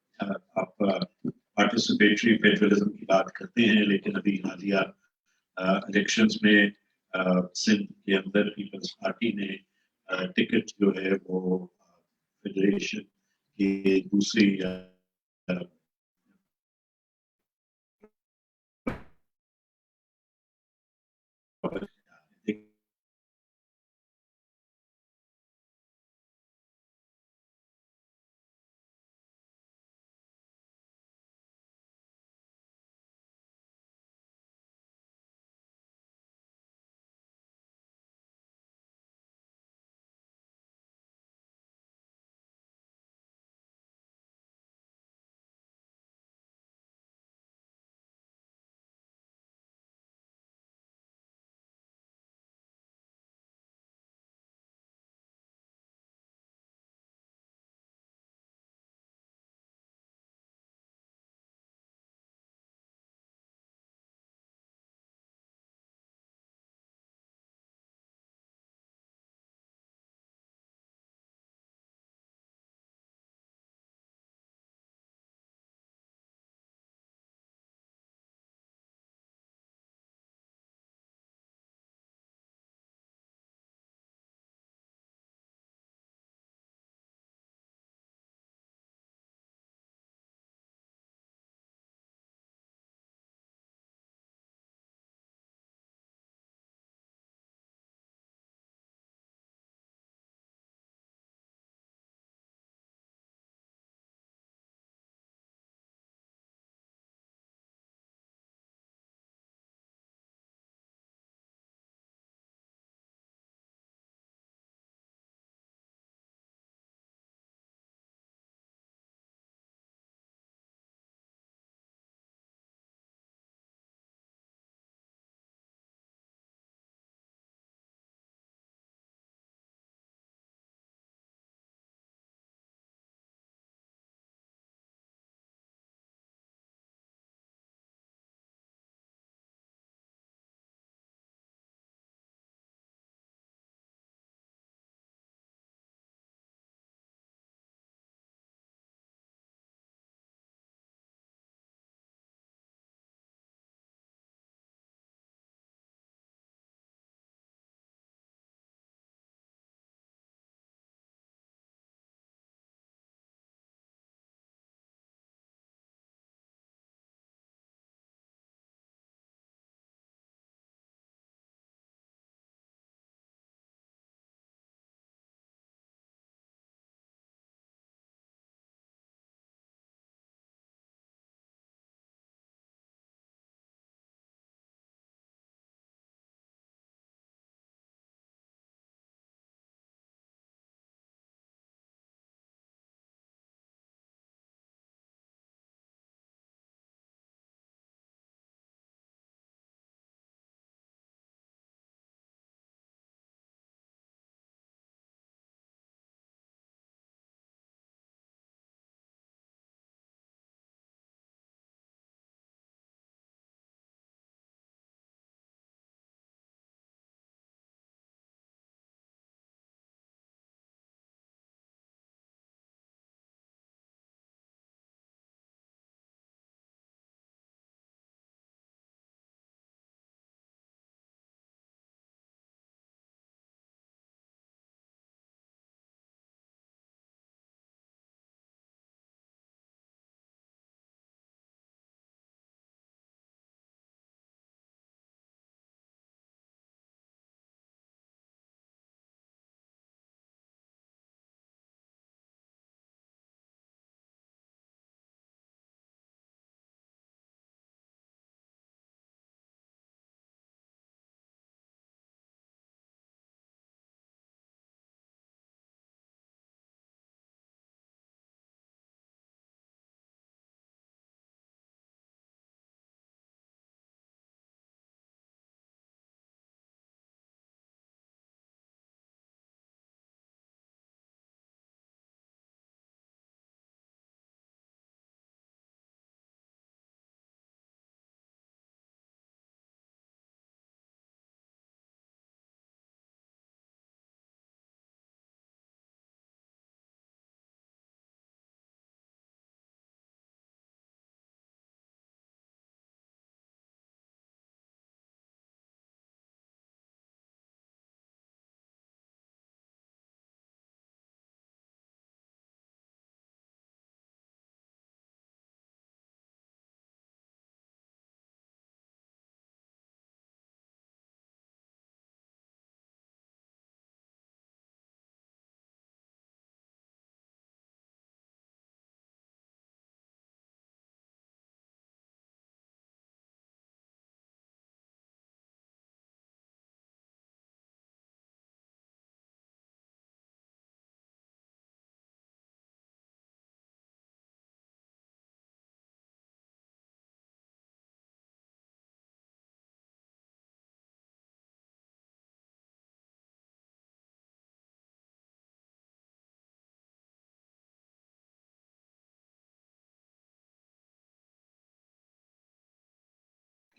Speaker 4: पार्टिसिपेटरी फेडरलिज्म की बात करते हैं, लेकिन अभी हालिया इलेक्शंस में सिंध के अंदर पीपल्स पार्टी ने टिकट जो है वो फेडरेशन की दूसरी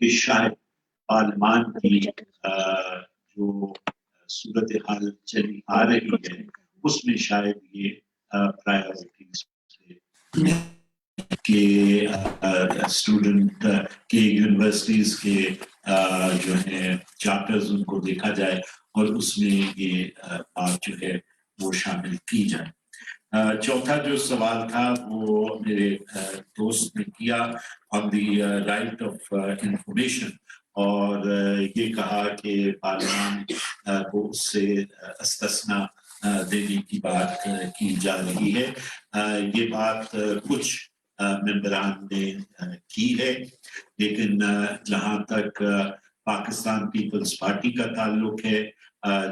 Speaker 4: کہ شاید پارلیمان کی جو صورت حال چلی آ رہی ہے اس میں شاید یہ پرائیورٹیز کہ اسٹوڈنٹ کے یونیورسٹیز کے جو ہے چارٹرز ان کو دیکھا جائے اور اس میں یہ بات جو ہے وہ شامل کی جائے. چوتھا جو سوال تھا وہ میرے دوست نے کیا آن دی رائٹ آف انفارمیشن اور یہ کہا کہ پارلیمان کو اس سے استثنا دینے کی بات کی جا رہی ہے. یہ بات کچھ ممبران نے کی ہے لیکن جہاں تک پاکستان پیپلز پارٹی کا تعلق ہے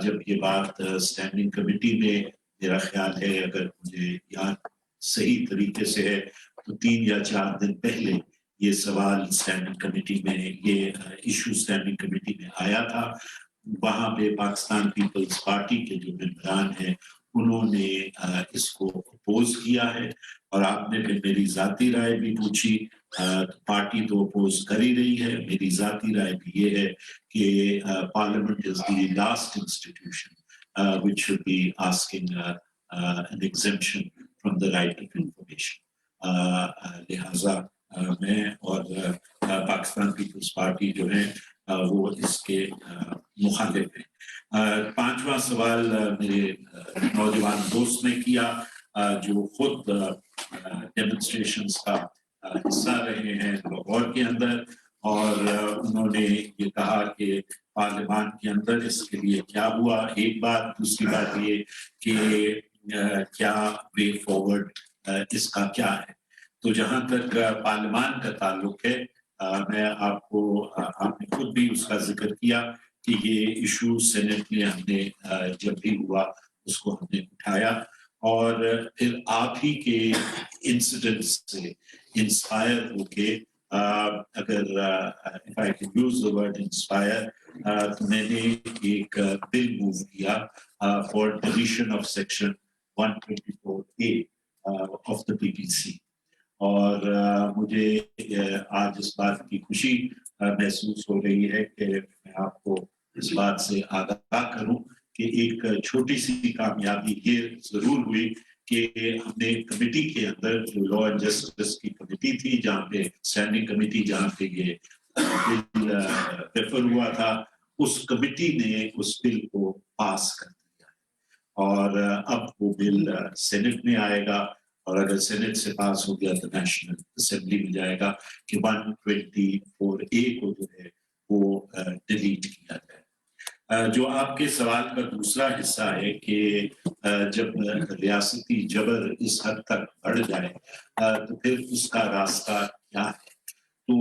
Speaker 4: جب یہ بات اسٹینڈنگ کمیٹی میں میرا خیال ہے اگر مجھے یاد صحیح طریقے سے ہے تو 3 یا 4 دن پہلے یہ سوال اسٹینڈنگ کمیٹی میں یہ ایشو اسٹینڈنگ کمیٹی میں آیا تھا. وہاں پہ پاکستان پیپلز پارٹی کے جو ممبران ہیں انہوں نے اس کو اپوز کیا ہے اور آپ نے پھر میری ذاتی رائے بھی پوچھی. پارٹی تو اپوز کر ہی رہی ہے. میری ذاتی رائے بھی یہ ہے کہ parliament is the last institution which should be asking an exemption from the right of information. لہذا میں اور پاکستان پیپلز پارٹی جو ہے وہ اس کے مخالف ہیں. 5واں سوال میرے نوجوان دوست نے کیا جو خود ڈیمونسٹریشنز کا حصہ رہے ہیں لاہور کے اندر اور انہوں نے یہ کہا کہ پارلیمان کے اندر اس کے لیے کیا ہوا. ایک بات. دوسری بات یہ کہ کیا وے فارورڈ اس کا کیا ہے. تو جہاں تک پارلیمان کا تعلق ہے میں آپ نے خود بھی اس کا ذکر کیا کہ یہ ایشو سینٹ میں ہم نے جب بھی ہوا اس کو ہم نے اٹھایا اور پھر آپ ہی کے انسیڈنٹ سے انسپائر ہو کے اگر if I can use the word inspire تو میں نے ایک بل موو کیا for deletion of section 124A of the PPC اور مجھے آج اس بات کی خوشی محسوس ہو رہی ہے کہ میں آپ کو اس بات سے آگاہ کروں کہ ایک چھوٹی سی کامیابی یہ ضرور ہوئی کہ ہم نے کمیٹی کے اندر جو لا اینڈ جسٹس کی کمیٹی تھی جہاں پہ اسٹینڈنگ کمیٹی جہاں پہ یہ بل ریفر ہوا تھا اس کمیٹی نے اس بل کو پاس کر دیا اور اب وہ بل سینٹ میں آئے گا اور اگر سینٹ سے پاس ہو گیا تو نیشنل اسمبلی میں جائے گا کہ 124A کو جو ہے وہ ڈیلیٹ کیا جائے. جو آپ کے سوال کا دوسرا حصہ ہے کہ جب ریاستی جبر اس حد تک بڑھ جائے تو پھر اس کا راستہ کیا ہے. تو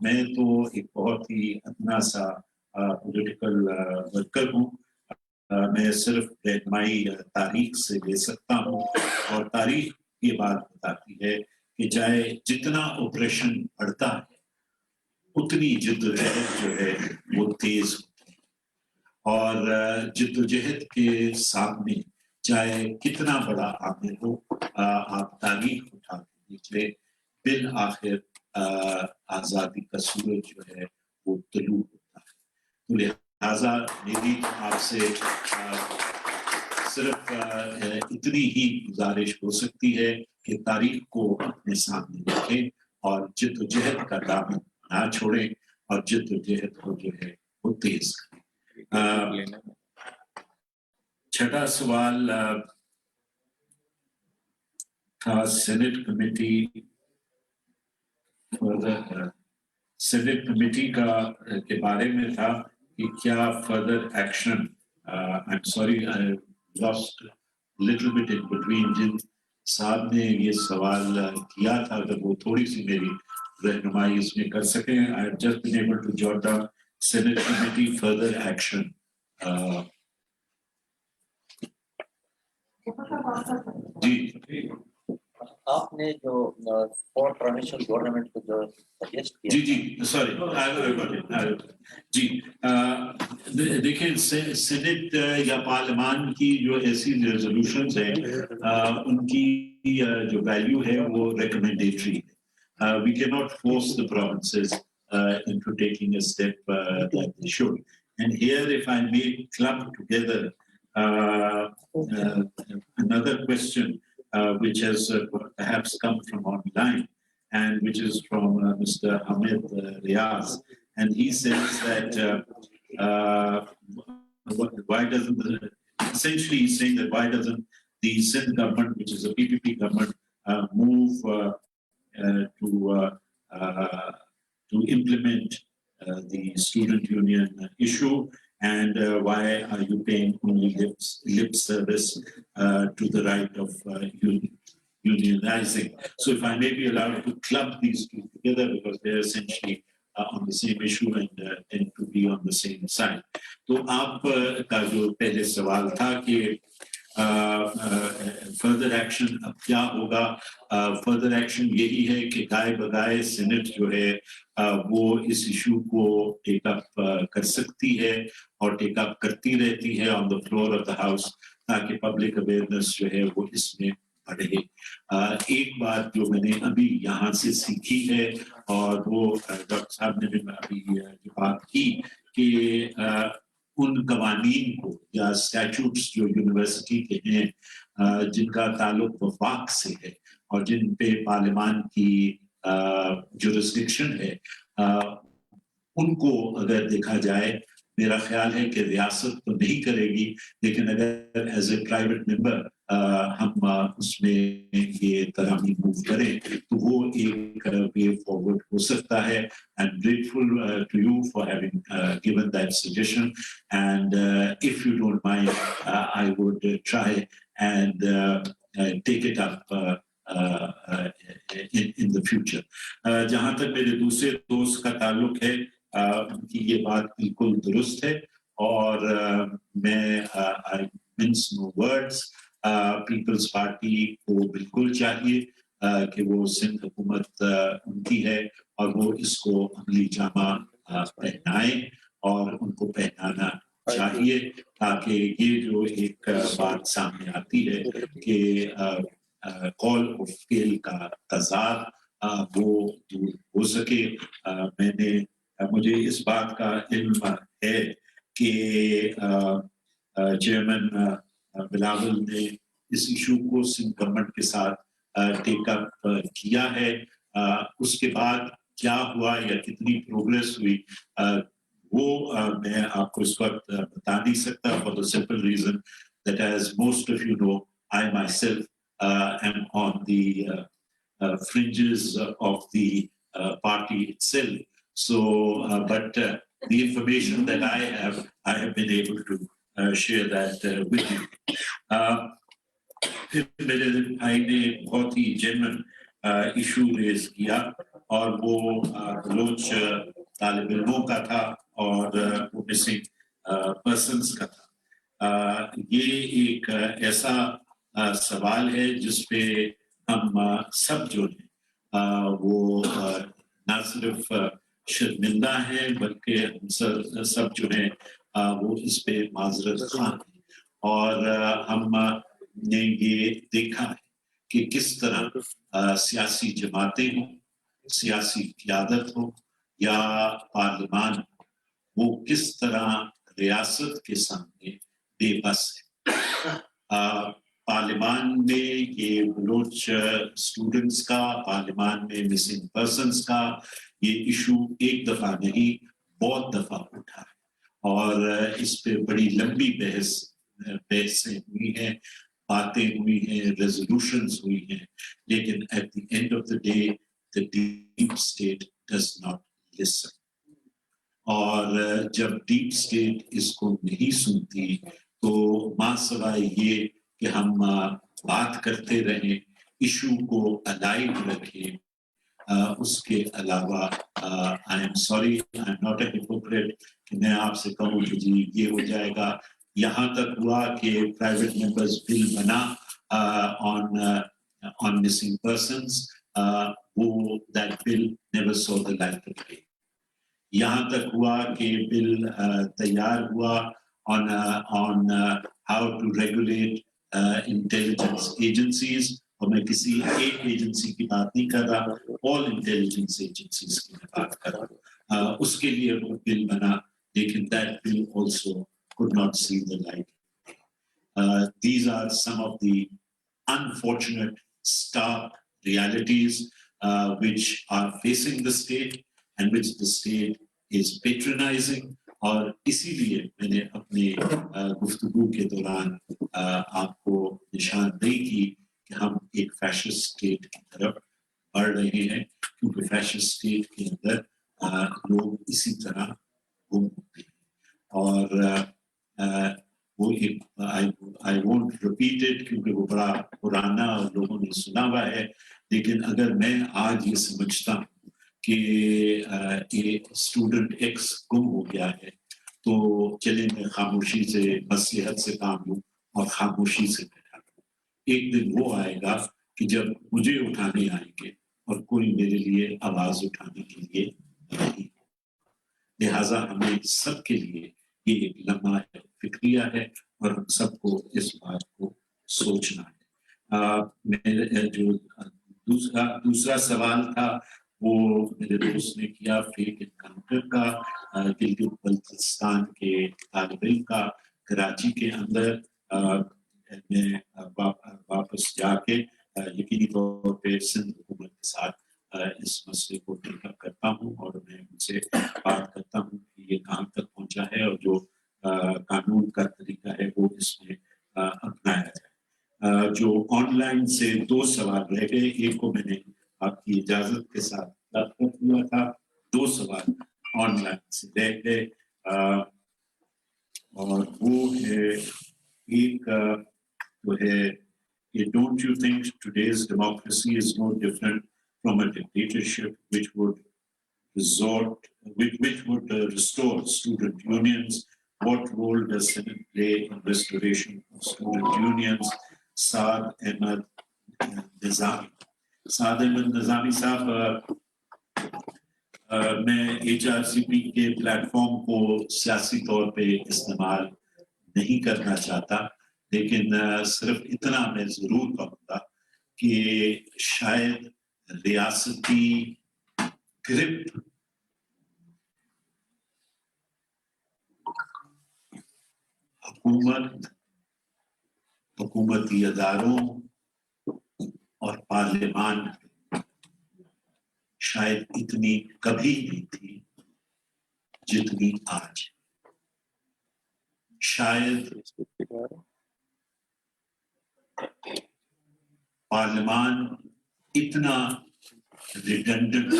Speaker 4: میں تو ایک بہت ہی ادنا سا پولیٹیکل ورکر ہوں. میں صرف رہنمائی تاریخ سے لے سکتا ہوں اور تاریخ یہ بات بتاتی ہے کہ چاہے جتنا آپریشن بڑھتا ہے اتنی جدوجہد جو ہے وہ تیز ہوتی ہے اور جدوجہد کے سامنے چاہے کتنا بڑا عامل ہو آپ تاریخ اٹھا کے دیکھ لیں بالآخر آزادی کا سورج جو ہے وہ طلوع ہوتا ہے. تو لہٰذا میری آپ سے صرف اتنی ہی گزارش ہو سکتی ہے کہ تاریخ کو اپنے سامنے رکھیں اور جد و جہد کا دامن نہ چھوڑیں اور جد و جہد کو جو ہے وہ تیز کریں. 6واں سوال تھا سینٹ کمیٹی سینٹ کمیٹی کا کے بارے میں تھا کہ کیا further action. I'm sorry I lost a little bit in between. جن صاحب نے یہ سوال کیا تھا اگر وہ تھوڑی سی میری رہنمائی اس میں کر سکیں. I have just been able to jot down Senate Committee further action. جی
Speaker 10: آپ نے جو فور ٹرانزیشنل گورنمنٹ کو جو سجیسٹ کیا
Speaker 4: جی سوری جی دیکھیں سینٹ یا پارلیمان کی جو ایسی ریزولوشنز ہیں ان کی جو ویلیو ہے وہ ریکمینڈیٹری ہے. We cannot force the provinces into taking a step that they should. And here, if I may club together another question which has perhaps come from online, and which is from Mr. Hamid Riaz. And he says that why doesn't, essentially he's saying that why doesn't the Sindh government, which is a PPP government, move to implement the student union issue, and why are you paying only lip service to the right of unionizing? So if I may be allowed to club these two together, because they're essentially on the same issue and tend to be on the same side. तो आप का जो पहले सवाल था कि further action अब क्या होगा, फर्दर एक्शन यही है कि गाय बगाए सेनेट जो है वो इस इशू को टेक अप कर सकती है और टेक अप करती रहती है on the floor of the house, ताकि पब्लिक अवेयरनेस जो है वो इसमें बढ़े। एक बात जो मैंने अभी यहाँ से सीखी है और वो डॉक्टर साहब ने भी अभी जो बात की कि उन कवानीन को या स्टैट्यूट्स जो यूनिवर्सिटी के हैं जिनका ताल्लुक वफाक से है और जिन पे पार्लियामान की जुरिस्डिक्शन है, उनको अगर देखा जाए, मेरा ख्याल है कि रियासत तो नहीं करेगी, लेकिन अगर एज ए प्राइवेट मेंबर हम उसमें ये तरामी मूव करें तो वो एक वे फॉरवर्ड हो सकता है। I am grateful to you for having given that suggestion, and if you don't mind I would try and take it up in the future. जहाँ तक मेरे दूसरे दोस्त का ताल्लुक है, उनकी ये बात बिल्कुल दुरुस्त है और मैं I mince no words, Peoples Party को बिल्कुल चाहिए कि वो सिंध हुकूमत उनकी है और वो इसको अमली जामा पहनाए और उनको पहनाना चाहिए, ताकि ये जो एक बात सामने आती है कि कॉल ऑफ फेल का तज़ाद वो दूर हो सके। मुझे इस बात का इल्म है कि चेयरमैन बिलावल ने इस इशू को सिंध गवर्नमेंट के साथ टेक अप किया है। उसके बाद क्या हुआ या कितनी प्रोग्रेस हुई वो मैं आपको इस वक्त बता नहीं सकता, for the simple reason that as most of you know I myself am on the fringes of the party itself. So, but the information that I have been able to share that with you. फिर मेरे भाई ने बहुत ही genuine issue raise किया और वो Bloch तालिब इल्मों का था और वो मिसिंग पर्सन्स का था। ये एक ऐसा सवाल है जिसपे हम सब जो हैं वो न सिर्फ शर्मिंदा हैं बल्कि हम सब जो हैं वो इस पे माजरत ख़्वाह हैं। और हमने ये देखा है कि किस तरह सियासी जमातें हों, सियासी क़यादत हो या पार्लियामान, वो किस तरह रियासत के सामने बेबस है। पार्लियामान में ये बलोच स्टूडेंट्स का, पार्लियामान में मिसिंग पर्सन्स का ये इशू एक दफा नहीं बहुत दफा उठा है और इस पे बड़ी लंबी बहसें हुई हैं, बातें हुई हैं, रेजोल्यूशंस हुई हैं, लेकिन at the end of the day the deep state does not listen. और जब डीप स्टेट इसको नहीं सुनती तो मासवाए ये कि हम बात करते रहें, इशू को अलाइव रखें, उसके अलावा I am sorry, I am not a hypocrite कि मैं आपसे कहूँ कि जी ये हो जाएगा। यहाँ तक हुआ कि प्राइवेट मेंबर्स बिल बना ऑन मिसिंग पर्सन्स, वो that bill never saw the light of day. यहाँ तक हुआ कि बिल तैयार हुआ on how to regulate intelligence agencies, और मैं किसी एक एजेंसी की बात नहीं कर रहा, all intelligence agencies की बात कर रहा हूँ। उसके लिए वो bill बना, लेकिन that bill also could not see the light. These are some of the unfortunate stark realities which are facing the state and which the state is patronizing. और इसीलिए मैंने अपने गुफ्तगू के दौरान आपको निशानदेही की कि हम एक फैशिस्ट स्टेट की तरफ बढ़ रहे हैं, क्योंकि फैशिस्ट स्टेट के अंदर लोग इसी तरह गुम होते हैं. और वो एक I won't repeat it क्योंकि वो बड़ा पुराना और लोगों ने सुना हुआ है, लेकिन अगर मैं आज ये समझता हूँ कि ये स्टूडेंट एक्स गुम हो गया है, तो चले मैं खामोशी से मसलिहत से काम लूँ और खामोशी से बैठा लूँ. एक दिन वो आएगा कि जब मुझे उठाने आएंगे और कोई मेरे लिए आवाज उठाने के लिए नहीं. लिहाजा हमें सबके लिए ये एक लम्हा फिक्रिया है और हम सबको इस बात को सोचना है. मेरे जो दूसरा सवाल था वो मेरे दोस्त ने किया फेक एनकाउंटर का, गिलगित बल्तिस्तान के तालिब इल्म का कराची के अंदर. मैं वापस जाके यकीनी तौर पे सिंध हुकूमत के साथ इस मसले को टेकअप करता हूँ और मैं उनसे बात करता हूँ कि ये कहाँ तक पहुँचा है और जो कानून का तरीका है वो इसमें अपनाया जाए. जो ऑनलाइन से 2 सवाल रह गए, एक को मैंने आपकी इजाजत के साथ रद्द कर दिया था, 2 सवाल ऑनलाइन से रह गए और वो है एक तो है कि don't you think today's democracy is no different from a dictatorship which would restore student unions? What role does Senate play in restoration of student unions? Saad Ahmed Nizami साहब, मैं HRCP के प्लेटफॉर्म को सियासी तौर पे इस्तेमाल नहीं करना चाहता, लेकिन सिर्फ इतना मैं जरूर कहूँगा कि शायद रियासती ग्रिप हुकूमती अदारों और पार्लियामान शायद इतनी कभी नहीं थी जितनी आज. शायद पार्लियामान इतना रिडंडेंट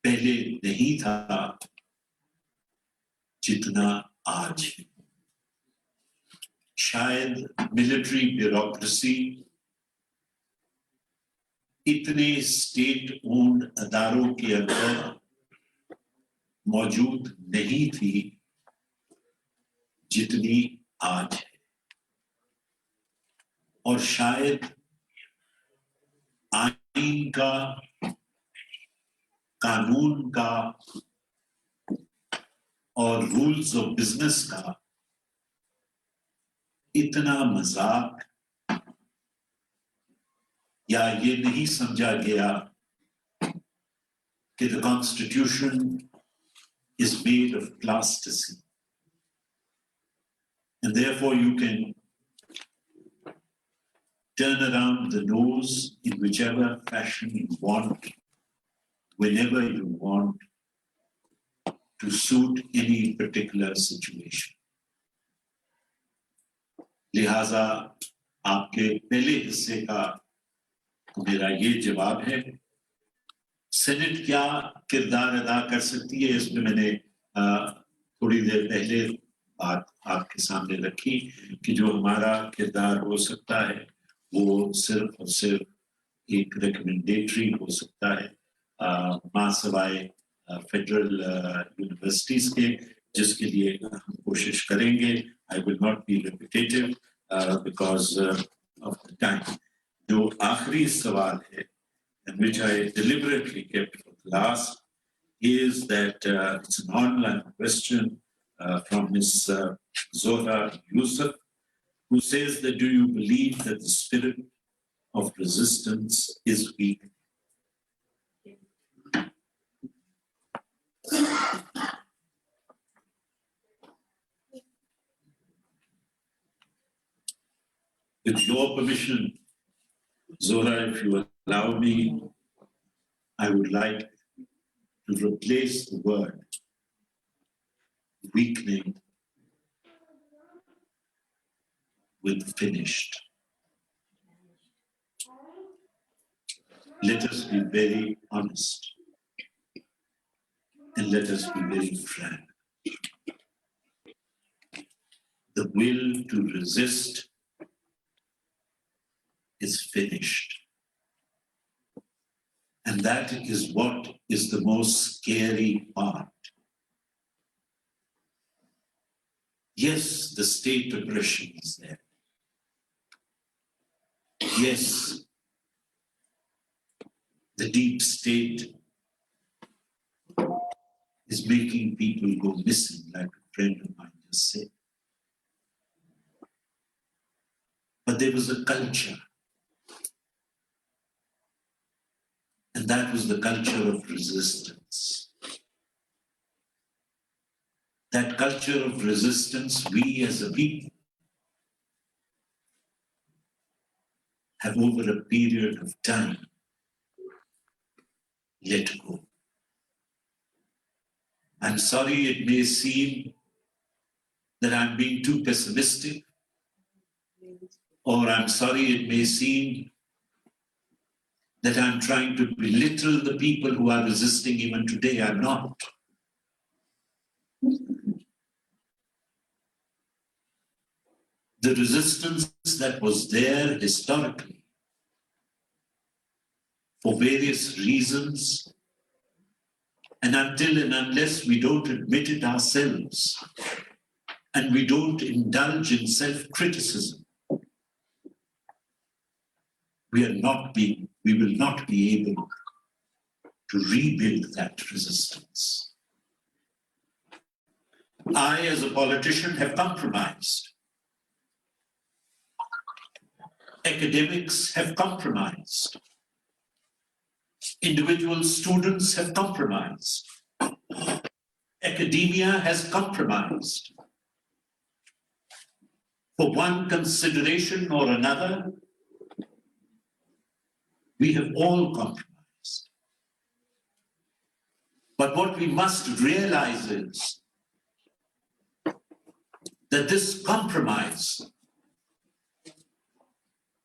Speaker 4: पहले नहीं था जितना आज है. शायद मिलिट्री ब्यूरोक्रेसी इतने स्टेट ओन्ड अदारों के अंदर मौजूद नहीं थी जितनी आज है. और शायद आईन का, कानून का और रूल्स ऑफ बिजनेस का इतना मजाक या ये नहीं समझा गया कि the Constitution is made of plasticine and therefore you can turn around the nose in whichever fashion you want, whenever you want, to suit any particular situation. लिहाजा आपके पहले हिस्से का मेरा ये जवाब है. सेनेट क्या किरदार अदा कर सकती है, इसमें मैंने थोड़ी देर पहले बात आपके सामने रखी कि जो हमारा किरदार हो सकता है वो सिर्फ और सिर्फ एक रिकमेंडेटरी हो सकता है, मां सवाए फेडरल यूनिवर्सिटीज के, जिसके लिए हम कोशिश करेंगे. I will not be repetitive because of the time. जो आखिरी सवाल है, and which I deliberately kept for the last, is that it's an online question from Ms. Zohra Yusuf, who says that do you believe that the spirit of resistance is weak? With your permission, Zora, if you allow me, I would like to replace the word weakening with finished. Let us be very honest and let us be very frank. The will to resist is finished. And that is what is the most scary part. Yes, the state oppression is there. Yes, the deep state is making people go missing, like a friend of mine just said. But there was a culture. And that was the culture of resistance. That culture of resistance, we as a people have over a period of time let go. I'm sorry it may seem that I'm being too pessimistic, or I'm sorry it may seem that I'm trying to belittle the people who are resisting even today. I'm not. The resistance that was there historically, for various reasons, and until and unless we don't admit it ourselves, and we don't indulge in self-criticism, we will not be able to rebuild that resistance. I, as a politician, have compromised. Academics have compromised. Individual students have compromised. Academia has compromised. For one consideration or another, we have all compromised. But what we must realize is that this compromise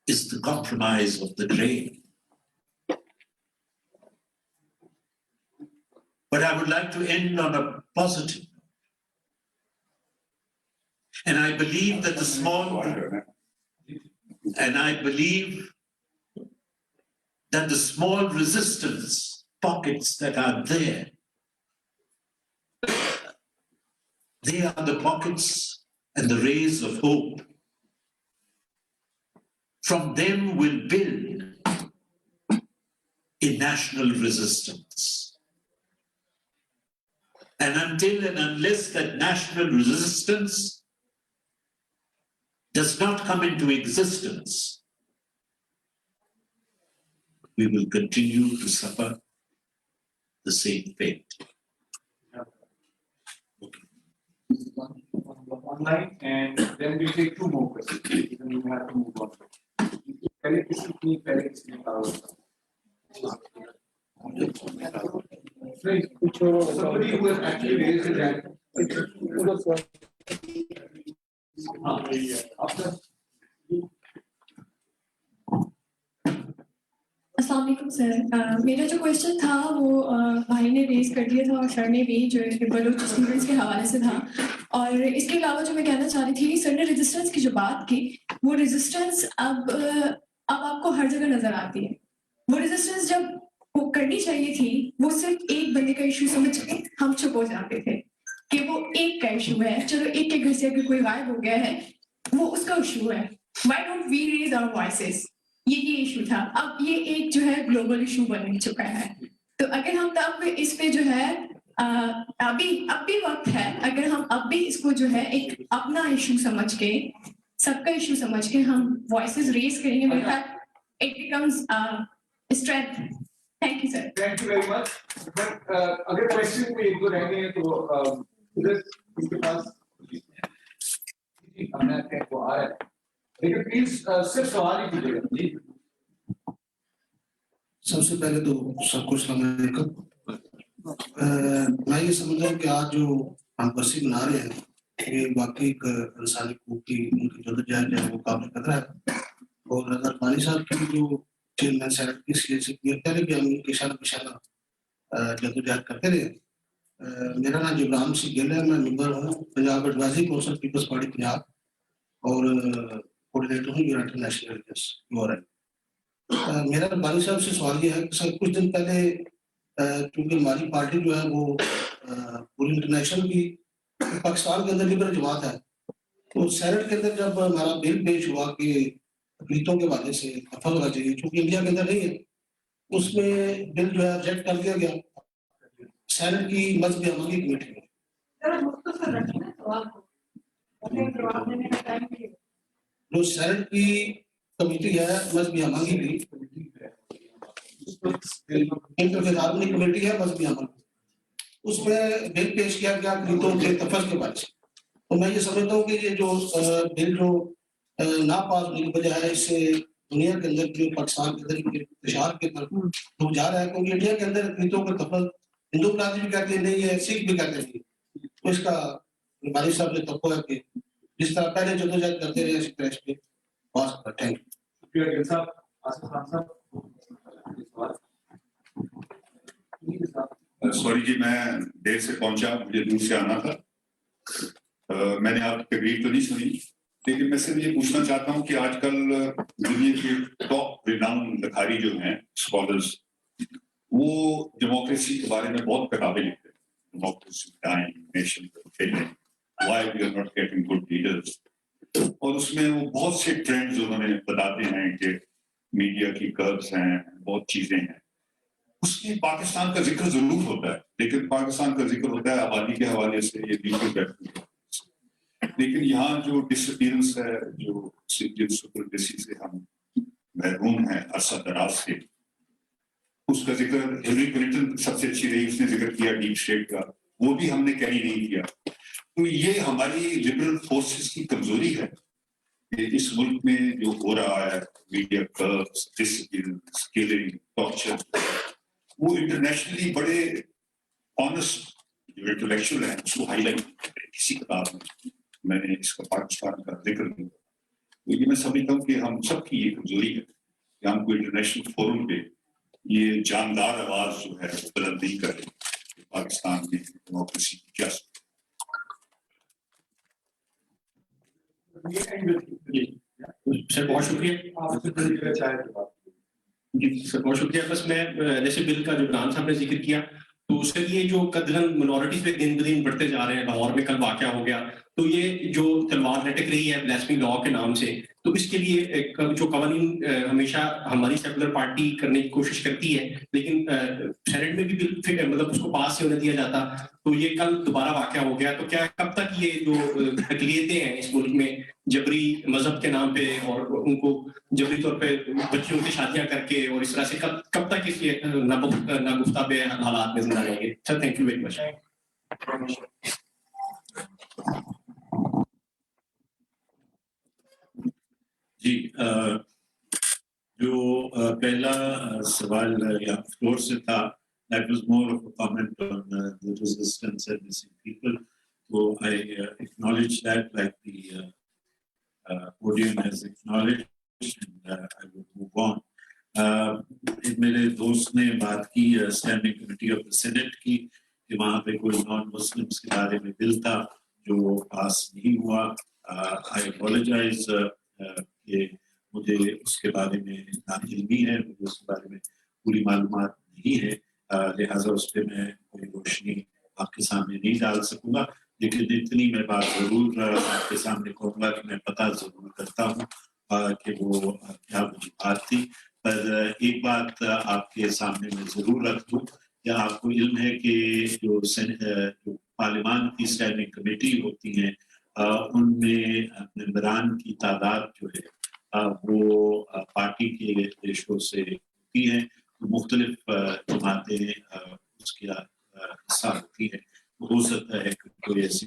Speaker 4: is the compromise of the grave. But I would like to end on a positive note. And I believe that the small resistance pockets that are there, they are the pockets and the rays of hope. From them will build a national resistance. And until and unless that national resistance does not come into existence, we will continue to suffer the same fate.
Speaker 13: Online, and then we'll take two more questions. Then we have to move on. Somebody who has actually raised his hand.
Speaker 14: अस्सलाम वालेकुम sir, मेरा जो question था वो भाई ने raise कर दिया था और सर ने भी, जो बलूच स्टूडेंट्स के हवाले से था। और इसके अलावा जो मैं कहना चाह रही थी, सर ने रेजिस्टेंस की जो बात की, वो रेजिस्टेंस अब आपको हर जगह नजर आती है। वो रेजिस्टेंस जब वो करनी चाहिए थी, वो सिर्फ एक बंदे का इशू समझ के हम चुप हो जाते थे कि वो एक का इशू है, चलो एक के घर से अगर कोई गायब हो गया है वो उसका इशू है, why don't we raise our voices, ये इशू था। अब ये एक जो है ग्लोबल इशू बन चुका है। तो अगर हम तब इस पे जो है अब भी वक्त है, अगर हम अब भी इसको जो है एक अपना इशू समझ के, सबका इशू समझ के हम वॉइसेस रेज करेंगे, मेरे ख्याल it becomes strength. Thank you, sir.
Speaker 13: Thank you very much. But अगर question में एक दो रह गए हैं तो इधर इसके पास हमें वो आ रहा है। लेकिन प्लीज सिर्फ सवाल ही कीजिएगा जी।
Speaker 8: सबसे पहले तो सबको अस्सलाम वालेकुम। मैं ये समझता हूँ कि आज जो हम बसी बना रहे हैं ये वाकई एक इंसानी हकूक की उनकी जद्दोजहद है वो काबिल कदर है। और रज़ा रब्बानी साहब की जो चेयरमैन सेनेट की सीट की पहले भी हम उनके इशारा जद्दोजहद करते रहे। मेरा नाम जिब्रान सी गिल है, मैं मेंबर हूँ पंजाब एडवाइजरी काउंसिल पीपल्स पार्टी पंजाब और कोऑर्डिनेटर हूँ यूनाइटेड नेशनल एलायंस। मेरा रब्बानी साहब से सवाल ये है कि सर कुछ दिन पहले क्योंकि हमारी पार्टी जो है वो पूरी इंटरनेशनल की पाकिस्तान के अंदर लिबरल जमात है, तो सेनेट के अंदर जब हमारा बिल पेश हुआ कि अकलीतों के हवाले से दफा होना चाहिए क्योंकि इंडिया के अंदर नहीं है, उसमें बिल जो है रिजेक्ट कर दिया गया सेनेट की मजहबी अमली कमेटी में। जो सेनेट की कमेटी है मजहबी अमली की इंतजामी कमेटी है मजहबी अमल, उसमें बिल पेश किया गया अकलीतों के तफज के बारे में। तो मैं ये समझता हूँ कि ये जो बिल जो ना पास होने की वजह है इससे दुनिया के अंदर जो पाकिस्तान के अंदर इंतशार के तरफ लोग जा रहा है, क्योंकि इंडिया के अंदर अकलीतों के तफज हिंदू बिरादरी भी कहते नहीं है, सिख भी कहते नहीं। तो इसका रब्बानी साहब ने तब्को है कि जिस तरह पहले जद्दोजहद करते रहे इस तरह पे पास कर। थैंक
Speaker 13: शुक्रिया साहब। आसमा साहब
Speaker 15: सॉरी जी, मैं देर से पहुंचा, मुझे दूर से आना था। मैंने आपकी तकरीर तो नहीं सुनी, लेकिन मैं सिर्फ ये पूछना चाहता हूँ कि आजकल दुनिया के टॉप रिनाउंड लिखारी जो हैं स्कॉलर्स, वो डेमोक्रेसी के बारे में बहुत किताबें लिखते हैं। Democracy time, nation failing, why we are not getting good leaders, और उसमें वो बहुत से ट्रेंड्स उन्होंने बताते हैं कि मीडिया की कर्व्स हैं, बहुत चीजें हैं। उसमें पाकिस्तान का जिक्र जरूर होता है, लेकिन पाकिस्तान का जिक्र होता है आबादी के हवाले से, ये बिल्कुल बैठती है। लेकिन यहाँ जो डिसअपीयरेंस है, जो सिविल सुपरमेसी से हम महरूम हैं अरसा दराज से, उसका जिक्र हिलरी क्लिंटन सबसे अच्छी रही, उसने जिक्र किया डीप स्टेट का, वो भी हमने कैरी नहीं किया। तो ये हमारी लिबरल फोर्सेस की कमजोरी है कि इस मुल्क में जो हो रहा है, media curves, disappearance, killing, torture, वो इंटरनेशनली बड़े ऑनेस्ट जो इंटेलेक्चुअल है उसको हाईलाइट करते हैं। किसी किताब में मैंने इसका पाकिस्तान का जिक्र नहीं किया। तो ये मैं समझता हूँ कि हम सबकी ये कमजोरी है कि हम कोई इंटरनेशनल फोरम पे ये जानदार आवाज जो है बुलंद नहीं कर रहे पाकिस्तान में डेमोक्रेसी की क्या।
Speaker 16: सर बहुत शुक्रिया जी सर, बहुत शुक्रिया। बस मैं जैसे बिल का जो ब्रान साहब ने जिक्र किया, तो उसके लिए जो कदरन मिनॉरिटीज पे दिन ब दिन बढ़ते जा रहे हैं, लाहौर में कल वाकया हो गया, तो ये जो तलवार लटक रही है ब्लास्फेमी लॉ के नाम से, तो इसके लिए जो कवानीन हमेशा हमारी सेकुलर पार्टी करने की कोशिश करती है, लेकिन सेनेट में भी बिल मतलब उसको पास नहीं होने दिया जाता। तो ये कल दोबारा वाकया हो गया, तो क्या कब तक ये जो अक़लियतें हैं इस मुल्क में जबरी मजहब के नाम पे और उनको जबरी तौर पे बच्चियों की शादियां करके और इस तरह से कब तक इस नागुफ्ताबे हालात में जिंदा रहेंगे? Sir thank you very much.
Speaker 4: जी, जो पहला सवाल या फ्लोर से था, that was more of a comment on the resistance and missing people. So I acknowledge that, like the podium has acknowledged, and I will move on. मेरे दोस्त ने बात की standing committee of the senate की कि वहाँ पे कोई नॉन मुस्लिम्स के बारे में बिल था जो पास नहीं हुआ। आई अपोलोजाइज कि मुझे उसके बारे में नाइल्मी है, मुझे उसके बारे में पूरी मालूमात नहीं है, लिहाजा उस पर मैं कोई रोशनी आपके सामने नहीं डाल सकूंगा। लेकिन इतनी मैं बात जरूर आपके सामने कहूँगा कि मैं पता जरूर करता हूँ कि वो क्या मुझे बात थी। पर एक बात आपके सामने मैं जरूर रख दूँ, क्या आपको इल्म है कि जो पार्लियामान की स्टैंडिंग कमेटी होती है उनमें मेंबरान की तादाद जो है वो पार्टी के रेशो से होती है। مختلف جماعتیں اس کا حصہ ہوتی ہے. ہو سکتا ہے کہ کوئی ایسی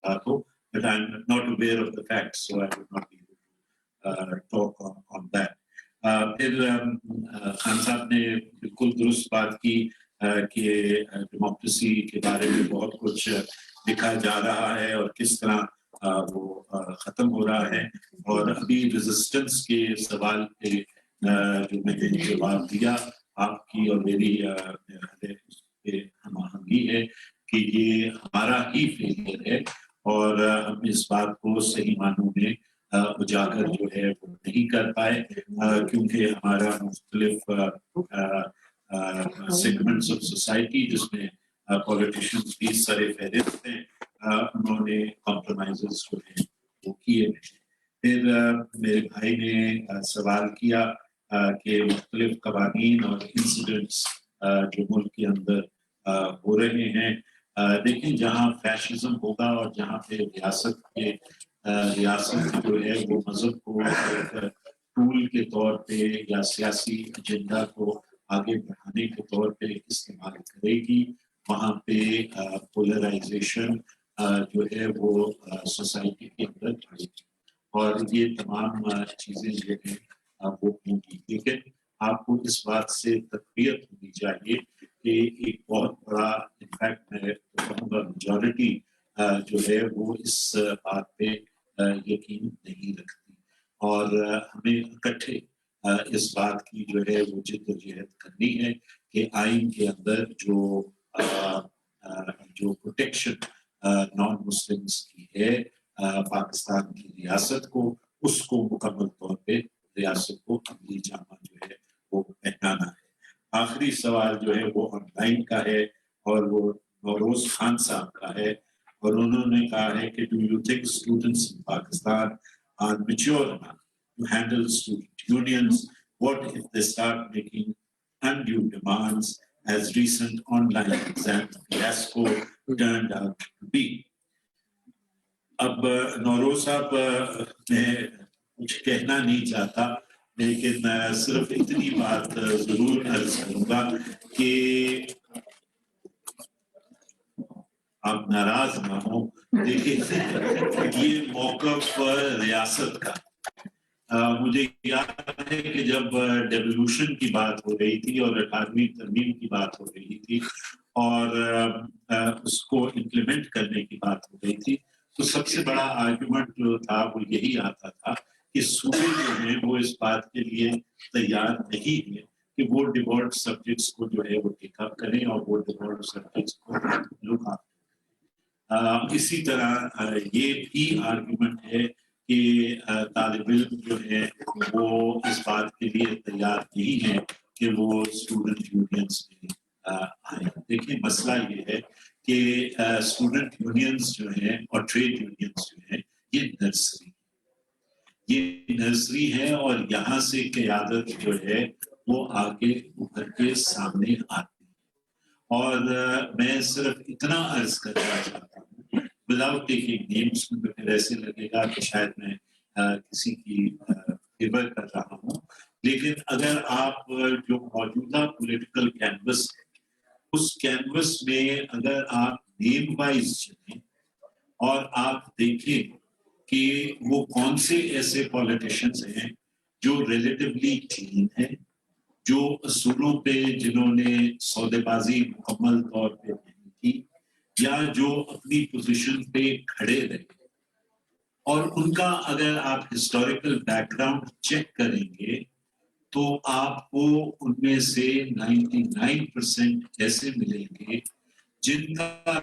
Speaker 4: بات ہو, but I'm not aware of the facts, so I would not be able to talk on that. پھر خان صاحب نے بالکل درست بات کی کہ ڈیموکریسی کے بارے میں بہت کچھ لکھا جا رہا ہے اور کس طرح وہ ختم ہو رہا ہے. اور ابھی ریزسٹنس کے سوال پہ جو میں نے جواب دیا, آپ کی اور میری ہم آہنگی ہے کہ یہ ہمارا ہی فیلئر ہے اور ہم اس بات کو صحیح معنوں میں اجاگر جو ہے وہ نہیں کر پائے, کیونکہ ہمارا مختلف سیگمنٹس آف سوسائٹی جس میں پولیٹیشنز بھی سر فہرست ہیں, انہوں نے کمپرومائزز جو ہیں وہ کیے. پھر میرے بھائی نے سوال کیا کہ مختلف قوانین اور انسیڈنٹس جو ملک کے اندر ہو رہے ہیں. دیکھیں, جہاں فیشزم ہوگا اور جہاں پہ ریاست جو ہے وہ مذہب کو ایک ٹول کے طور پہ یا سیاسی ایجنڈا کو آگے بڑھانے کے طور پہ استعمال کرے گی, وہاں پہ پولرائزیشن جو ہے وہ سوسائٹی کے اندر بڑھے گی اور یہ تمام چیزیں جو ہیں وہ ہوں گی. لیکن آپ کو اس بات سے تقویت ہونی چاہیے کہ ایک بہت بڑا انفیکٹ میں کہوں گا میجورٹی جو ہے وہ اس بات پہ یقین نہیں رکھتی اور ہمیں اکٹھے اس بات کی جو ہے وہ جدوجہد کرنی ہے کہ آئین کے اندر جو پروٹیکشن نان مسلمس کی ہے پاکستان کی ریاست کو, اس کو مکمل طور پہ ریاست کو عملی جامہ جو ہے وہ پہنانا ہے. آخری سوال جو ہے وہ آن لائن کا ہے اور وہ نوروز خان صاحب کا ہے, اور انہوں نے کہا ہے کہ do you think students in Pakistan are mature enough to handle student unions? What if they start making undue demands as recent online exam fiasco turned out to be? اب نوروز صاحب میں کچھ کہنا نہیں چاہتا, لیکن صرف اتنی بات ضرور عرض کروں گا کہ آپ ناراض نہ ہوں, لیکن یہ موقف ریاست کا. مجھے یاد ہے کہ جب ڈیولوشن کی بات ہو رہی تھی اور 18ویں ترمیم کی بات ہو رہی تھی اور اس کو امپلیمنٹ کرنے کی بات ہو رہی تھی, تو سب سے بڑا آرگومنٹ جو تھا وہ یہی آتا تھا کہ صوبے جو ہیں وہ اس بات کے لیے تیار نہیں ہے کہ وہ ڈیفالٹ سبجیکٹس کو جو ہے وہ ٹیک اپ کریں اور وہ ڈیفالٹ سبجیکٹس کو لک اپ. اسی طرح یہ بھی آرگومنٹ ہے کہ طالب علم جو ہے وہ اس بات کے لیے تیار نہیں ہے کہ وہ اسٹوڈنٹ یونینس میں آئیں. دیکھیں, مسئلہ یہ ہے کہ اسٹوڈنٹ یونینس جو ہیں اور ٹریڈ یونینس جو ہیں یہ نرسری ہے اور یہاں سے قیادت جو ہے وہ آگے ابھر کے سامنے آتی ہے. اور میں صرف اتنا عرض کرنا چاہتا ہوں وداؤٹ ٹیکنگ نیمس, پھر ایسے لگے گا کہ شاید میں کسی کی فیور کر رہا ہوں, لیکن اگر آپ جو موجودہ پولیٹیکل کینوس ہے اس کینوس میں اگر آپ نیم وائز چلیں اور آپ دیکھیں کہ وہ کون سے ایسے پولیٹیشنز ہیں جو ریلیٹیولی کلین ہیں, جو اصولوں پہ جنہوں نے سودے بازی مکمل طور پہ نہیں کی یا جو اپنی پوزیشن پہ کھڑے رہے, اور ان کا اگر آپ ہسٹوریکل بیک گراؤنڈ چیک کریں گے تو آپ کو ان میں سے 99% ایسے ملیں گے جن کا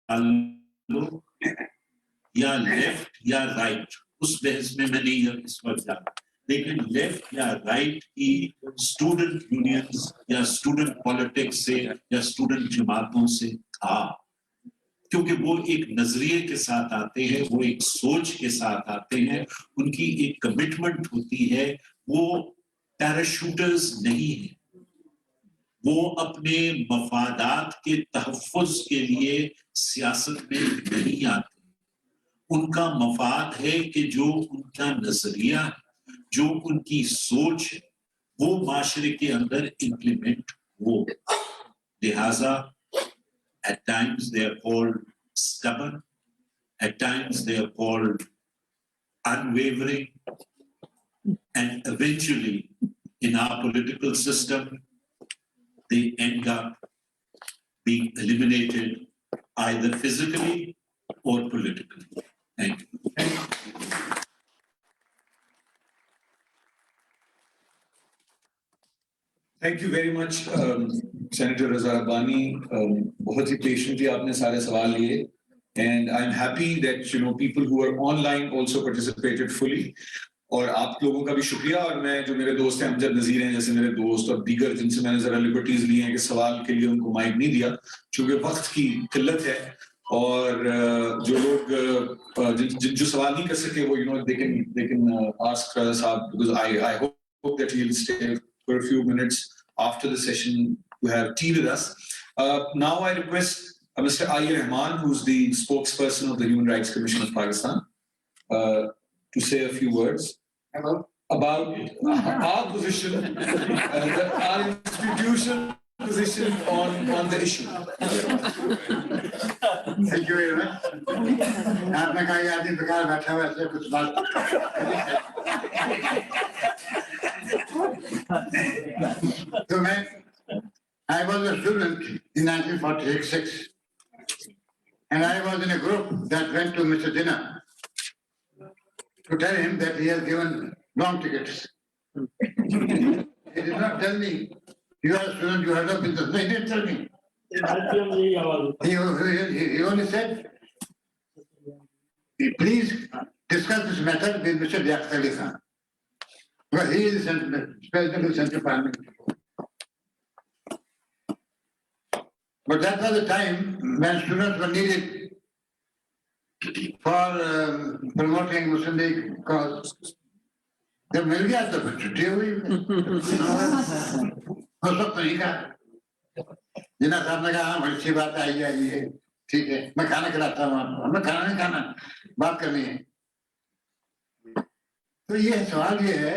Speaker 4: تعلق یا لیفٹ یا رائٹ, اس بحث میں نہیں اس وقت جانا, لیکن لیفٹ یا رائٹ کی اسٹوڈنٹ یونینز یا اسٹوڈنٹ پالیٹکس سے یا اسٹوڈنٹ جماعتوں سے تھا, کیونکہ وہ ایک نظریے کے ساتھ آتے ہیں, وہ ایک سوچ کے ساتھ آتے ہیں, ان کی ایک کمٹمنٹ ہوتی ہے, وہ پیراشوٹرز نہیں ہیں, وہ اپنے مفادات کے تحفظ کے لیے سیاست میں نہیں آتے. ان کا مفاد ہے کہ جو ان کا نظریہ ہے, جو ان کی سوچ ہے, وہ معاشرے کے اندر implement ہو. لہذا at times they are called stubborn, at times they are called unwavering, and eventually in our political system they end up being eliminated either physically or politically. Thank you.
Speaker 2: Thank you very much, Senator Raza Rabbani. بہت ہی patiently آپ نے سارے سوال لیے. And I'm happy that people who are online also participated fully. اور آپ لوگوں کا بھی شکریہ. اور میں جو میرے دوست ہیں امجد نذیر ہیں جیسے میرے دوست اور دیگر جن سے میں نے ذرا لبرٹیز لی ہیں کہ سوال کے لیے ان کو مائک نہیں دیا چونکہ وقت کی قلت ہے. اور جو لوگ جو سوال نہیں کر سکے وہ they can ask Raza صاحب, because I hope that he'll stay for a few minutes after the session to have tea with us. Now I request Mr. Ayir Rahman, who's the spokesperson of the Human Rights Commission of Pakistan, to say a few words about our position, our institution position on the issue.
Speaker 17: Thank you very much. आपने कहा ये आदमी बेकार बैठा हुआ है कुछ बात. So I was a student in 1946 and I was in a group that went to Mr. Jinnah to tell him that he has given wrong tickets. He did not tell me, you are a student, you have no business. No, he didn't tell me. He only said, please discuss this matter with Mr. Liaqat Ali Khan. Well, he is the President of the Central Parliament. But that was the time when students were needed for promoting Muslim League cause. जब मिल गया तो छुट्टी हुई. उस वक्त नहीं कहा. जिन्ना साहब ने कहा हाँ बड़ी अच्छी बात आई है, ठीक है मैं खाना खिलाता हूँ आपको. हमें खाना नहीं खाना, बात करनी है. तो ये सवाल ये है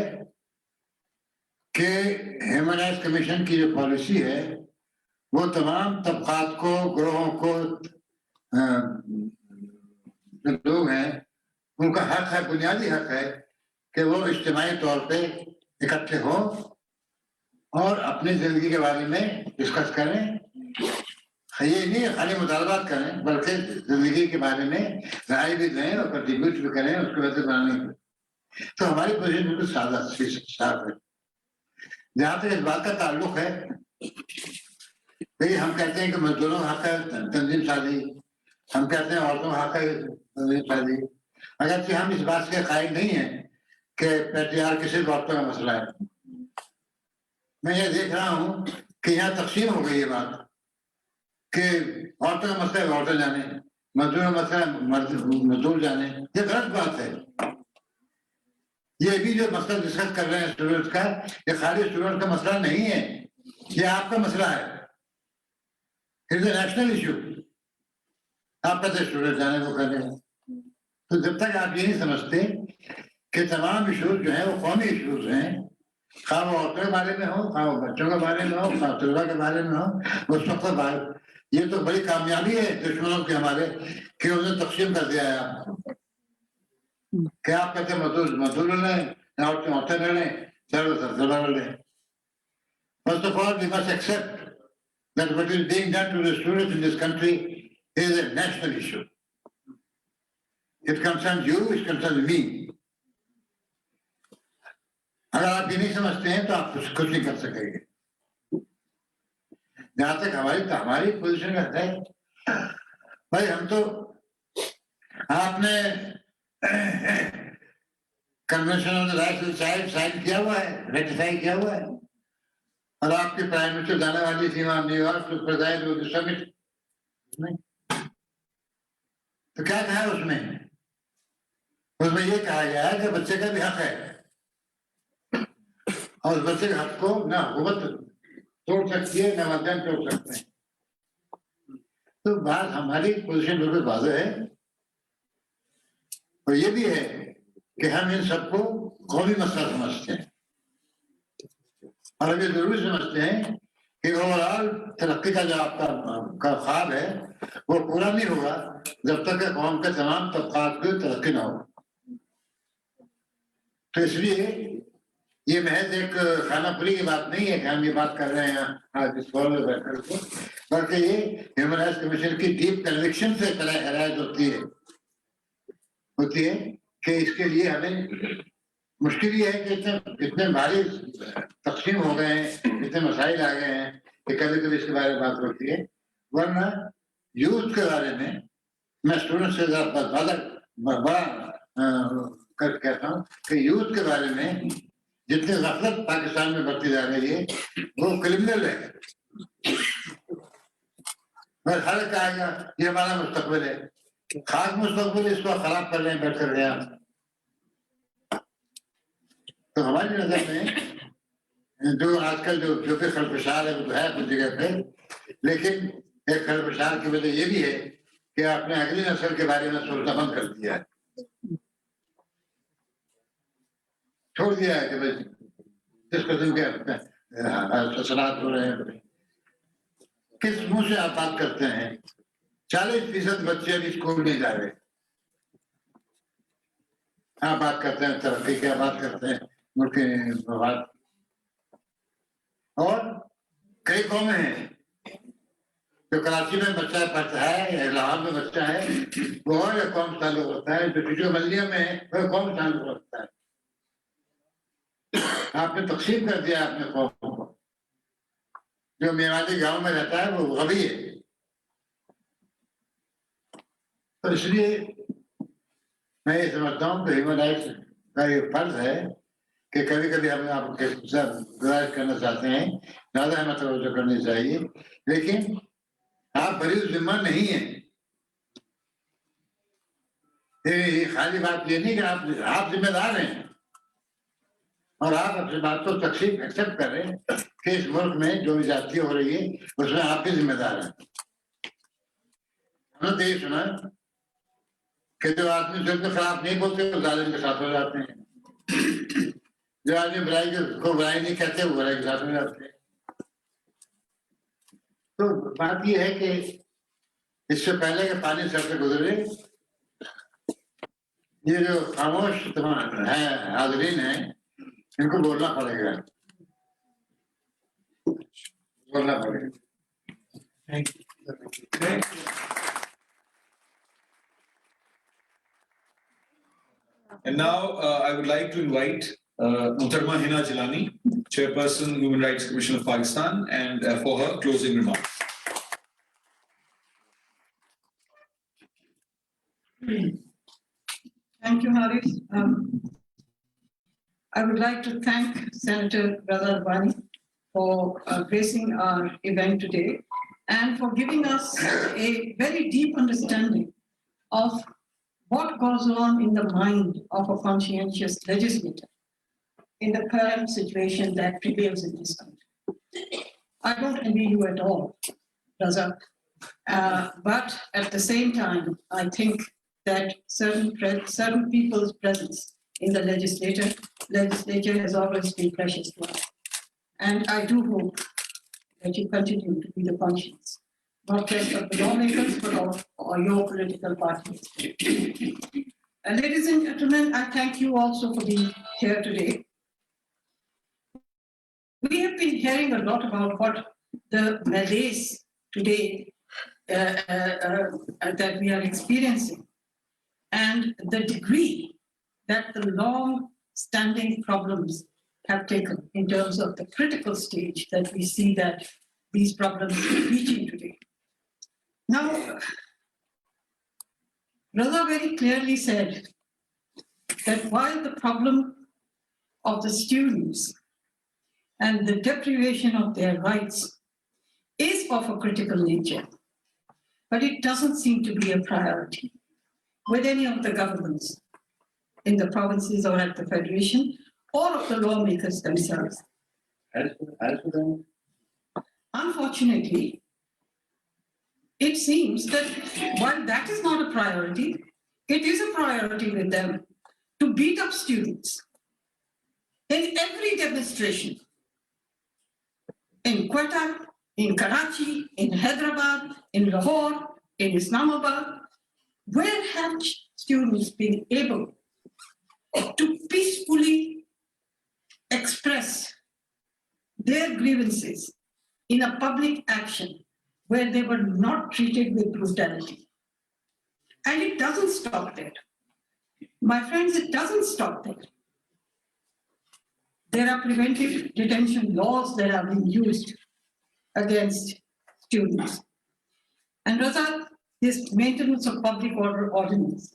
Speaker 17: कि ह्यूमन राइट्स कमीशन की जो पॉलिसी है वो तमाम तबकात को, ग्रोहों को, जो लोग हैं उनका हक है, बुनियादी हक है कि वो इज्तिमाई तौर पे इकट्ठे हों और अपनी जिंदगी के बारे में डिस्कस करें. ये नहीं खाली मुतालबात करें बल्कि जिंदगी के बारे में राय भी दें और कंट्रीब्यूट भी करें उसके वजह बनाने की. तो हमारी पोजीशन बिल्कुल साफ है. जहाँ तक इस बात का ताल्लुक है, हम कहते हैं कि मजदूरों का हक है तंजीम साजी, हम कहते हैं औरतों का हक है तंजीम साजी. अगरचे हम इस बात के कायल नहीं है कि पैट्रियार्की सिर्फ औरतों का मसला है. मैं ये देख रहा हूँ कि यहाँ तकसीम हो गई ये बात कि औरतों का मसला है औरतें जाने, मजदूरों का मसला मजदूर जाने. ये गलत बात है. ये भी जो मसला डिस्कस कर रहे हैं स्टूडेंट्स का, ये खाली स्टूडेंट का मसला नहीं है, ये आपका मसला है. It's a national issue. आप कहते स्टूडेंट जाने को कर रहे हैं. तो जब तक आप ये नहीं समझते कि तमाम इशूज जो हैं वो कौमी इशूज हैं, खा वो औरतों के बारे में हो, खा वो बच्चों के बारे में हो, खा तलबा के बारे में हो, उस वक्त बाद ये तो बड़ी कामयाबी है दुश्मनों के हमारे कि उन्हें तकसीम कर दिया है. आपको क्या आप कहते मजदूर लें, औरतें लें, सरदार लें. First of all, we must accept that what is being done to the students in this country is a national issue. It concerns you, it concerns me. अगर आप ये नहीं समझते हैं तो आप कुछ नहीं कर सकेंगे. जहां तक हमारी पोजीशन है भाई, हम तो आपने convention on the rights of child sign किया हुआ है, रेटिफाई किया हुआ है, और आपकी प्राइम मिनिस्टर जाने वाली थी वहां New York to preside over the summit. तो क्या कहा है उसमें? उसमें ये कहा गया है कि बच्चे का भी हक है और उस बच्चे के हक को ना हुकूमत तोड़ सकती है ना वालिदैन तोड़ सकते हैं. तो बात हमारी पोजीशन बिल्कुल वाज़ेह है. और ये भी है कि हम इन सबको कौमी मसला समझते हैं. और अभी जरूर समझते हैं कि ओवरऑल तरक्की का जो आपका ख्वाब है वो पूरा नहीं होगा जब तक कि कौम के तमाम तबकात की तरक्की ना हो। तो इसलिए ये महज एक खानापुरी की बात नहीं है कि हम ये बात कर रहे हैं आज इस हॉल में बैठकर के, बल्कि ये ह्यूमन राइट्स कमीशन की डीप कन्विक्शन से हिदायत होती है कि इसके लिए हमें मुश्किल ये है कि इतने भारी तकसीम हो गए हैं, इतने मसाइल आ गए हैं कि कभी कभी इसके बारे में बात होती है। वरना यूथ के बारे में मैं स्टूडेंट से बड़ा कर कहता हूँ कि यूथ के बारे में जितनी गफलत पाकिस्तान में बढ़ती जा रही है वो क्रिमिनल है। मैं हर कहेगा ये हमारा मुस्तकबिल है, खास मुस्तकबिल इसको खराब कर रहे हैं बैठ कर गया। तो हमारी नजर में जो आजकल जो भी खरपशार है वो है कुछ जगह पे, लेकिन एक खरपशार की वजह ये भी है कि आपने अगली नस्ल के बारे में सोचना बंद कर दिया है, छोड़ दिया है कि भाई जिस किस्म के ससरात हो रहे हैं, किस मुंह से आप बात करते हैं। 40% बच्चे अभी स्कूल नहीं जा रहे। आप बात करते हैं तरक्की की, बात करते हैं मुल्क के प्रभाव, और कई कौमें हैं जो कराची में बच्चा पढ़ता है या इलाहाबाद में बच्चा है वो और कौम से ताल्लुक होता है, जो बल्दिया में है वह कौम से ताल्लुक होता है। आपने तकसीम कर दिया अपने कौम को। जो मेवाड़ी गांव में रहता है वो गभी है। तो इसलिए मैं ये समझता हूँ कि ह्यूमन राइट्स का ये फर्ज है कि कभी कभी हम आपके गुजारिश करना चाहते हैं, ज्यादा हमें तवज्जो करनी चाहिए, लेकिन आप बड़ी जिम्मा नहीं है। ये खाली बात ये नहीं कि आप जिम्मेदार हैं और आप अपनी बात को तकसीम एक्सेप्ट कर रहे हैं कि इस मुल्क में जो भी जाति हो रही है उसमें आप भी जिम्मेदार हैं। हमने तो ये सुना कि जो आदमी जुल्म के खिलाफ नहीं बोलते वो जालिम के साथ हो जाते हैं, जो आदमी बुराई को बुराई नहीं कहते वो बुराई के साथ हो जाते हैं। तो बात ये है कि इससे पहले कि पानी सर से गुजरे, ये जो खामोश है हाजरीन है इनको बोलना पड़ेगा, बोलना पड़ेगा।
Speaker 2: And now I would like to invite Muhtarma Hina Jilani, Chairperson, Human Rights Commission of Pakistan, and for her closing remarks.
Speaker 18: Thank you, Harif. I would like to thank Senator Raza Rabbani for gracing our event today and for giving us a very deep understanding of what goes on in the mind of a conscientious legislator in the current situation that prevails in this country. I don't envy you at all, Raza, but at the same time, I think that certain people's presence in the legislature has always been precious to us. And I do hope that you continue to be the conscience, not just of the lawmakers, but of your political parties. Ladies and gentlemen, I thank you also for being here today. We have been hearing a lot about what the malaise today that we are experiencing, and the degree that the long-standing problems have taken in terms of the critical stage that we see that these problems are reaching today. Now, Raza very clearly said that while the problem of the students and the deprivation of their rights is of a critical nature, but it doesn't seem to be a priority with any of the governments in the provinces or at the federation or of the lawmakers themselves. Unfortunately, it seems that while that is not a priority, it is a priority with them to beat up students in every demonstration, in Quetta, in Karachi, in Hyderabad, in Lahore, in Islamabad, where have students been able to peacefully express their grievances in a public action where they were not treated with brutality? And it doesn't stop there. My friends, it doesn't stop there. There are preventive detention laws that are being used against students. And Raza, this maintenance of public order ordinance,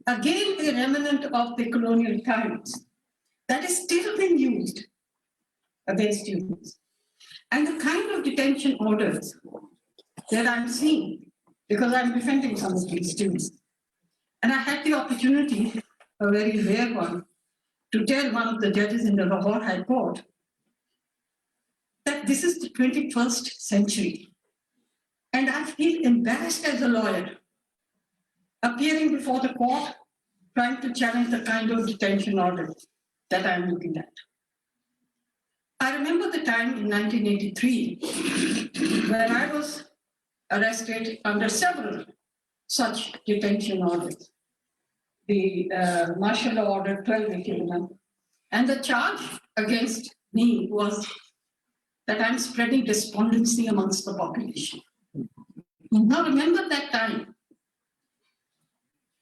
Speaker 18: again a remnant of the colonial times that is still being used against students. And the kind of detention orders that I'm seeing, because I'm defending some of these students, and I had the opportunity, a very rare one, to tell one of the judges in the Lahore High Court that this is the 21st century. And I feel embarrassed as a lawyer, appearing before the court, trying to challenge the kind of detention orders that I'm looking at. I remember the time in 1983 when I was arrested under several such detention orders. The martial law order 1281. And the charge against me was that I'm spreading despondency amongst the population. Now remember that time,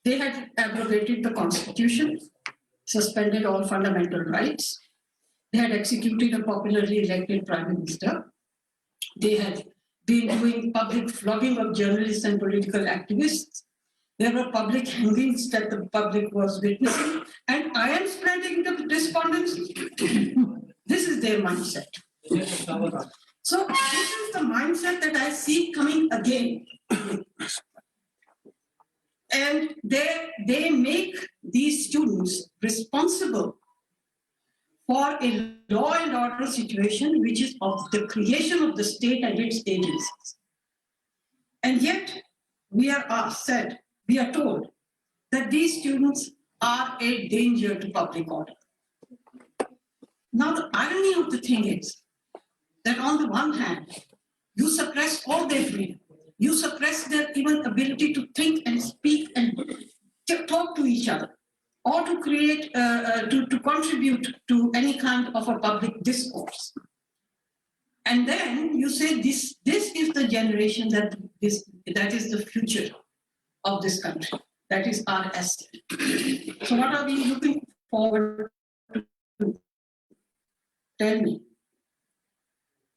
Speaker 18: they had abrogated the constitution, suspended all fundamental rights. They had executed a popularly elected prime minister. They had been doing public flogging of journalists and political activists. There were public hangings that the public was witnessing, and I am spreading the despondency. This is their mindset. So this is the mindset that I see coming again. And they make these students responsible for a law and order situation which is of the creation of the state and its agencies. And yet we are told that these students are a danger to public order. Now the irony of the thing is that on the one hand, you suppress all their freedom. You suppress their even ability to think and speak and talk to each other, or to create, to contribute to any kind of a public discourse. And then you say this is the generation that is the future of this country. That is our asset. So what are we looking forward to? Tell me.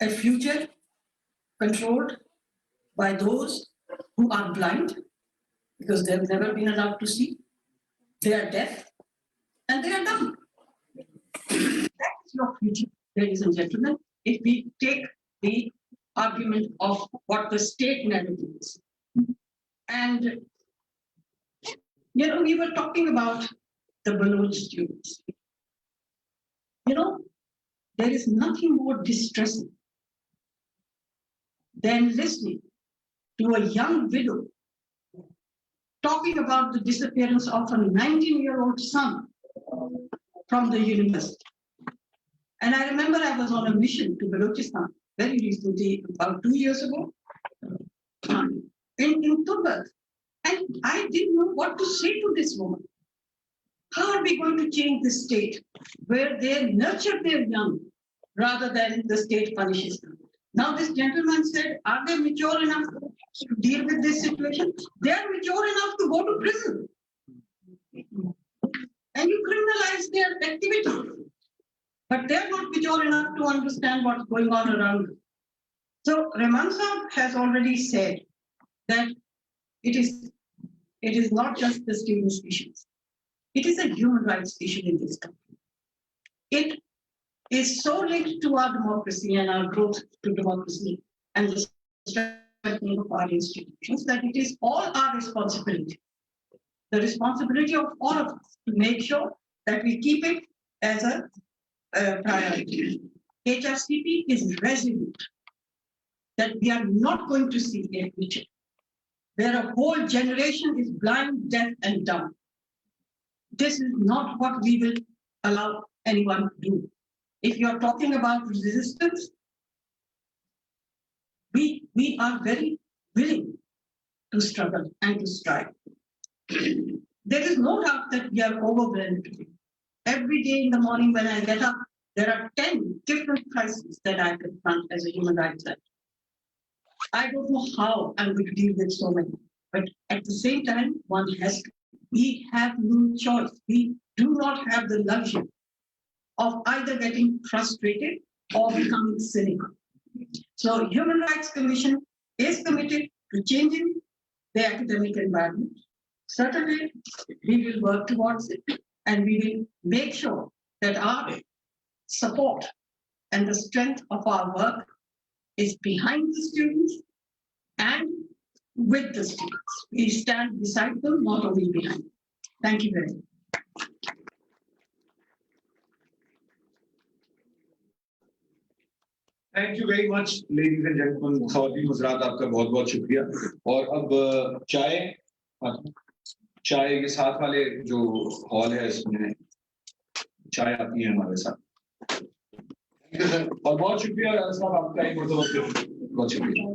Speaker 18: A future controlled by those who are blind, because they've never been allowed to see. They are deaf, and they are dumb. That is your future, ladies and gentlemen, if we take the argument of what the state narrative is. And, we were talking about the Baloch students. There is nothing more distressing than listening to a young widow talking about the disappearance of a 19-year-old son from the university. And I remember I was on a mission to Balochistan very recently, about 2 years ago, in Turbat. And I didn't know what to say to this woman. How are we going to change this state where they nurture their young rather than the state punishes them? Now this gentleman said, are they mature enough to deal with this situation? They are mature enough to go to prison. And you criminalize their activity. But they're not mature enough to understand what's going on around them. So Remark has already said that it is not just the students' issues. It is a human rights issue in this country. It is so linked to our democracy and our growth to democracy and the strengthening of our institutions that it is all our responsibility. The responsibility of all of us to make sure that we keep it as a priority. HRCP is resolute that we are not going to see a future where a whole generation is blind, deaf, and dumb. This is not what we will allow anyone to do. If you're talking about resistance, we are very willing to struggle and to strive. There is no doubt that we are overwhelmed today. Every day in the morning when I get up, there are 10 different crises that I confront as a human rights activist. I don't know how I'm going to deal with so many, but at the same time, one has to. We have no choice. We do not have the luxury of either getting frustrated or becoming cynical. So Human Rights Commission is committed to changing the academic environment. Certainly, we will work towards it, and we will make sure that our support and the strength of our work is behind the students and with the students. We stand beside them, not only behind them. Thank you very much.
Speaker 2: Thank you very much, ladies and gentlemen. Khawateen Hazrat, आपका बहुत-बहुत शुक्रिया. और अब चाय के साथ वाले जो हॉल है इसमें चाय आती है हमारे साथ. और बहुत शुक्रिया राजा साहब आपका एक बहुत शुक्रिया.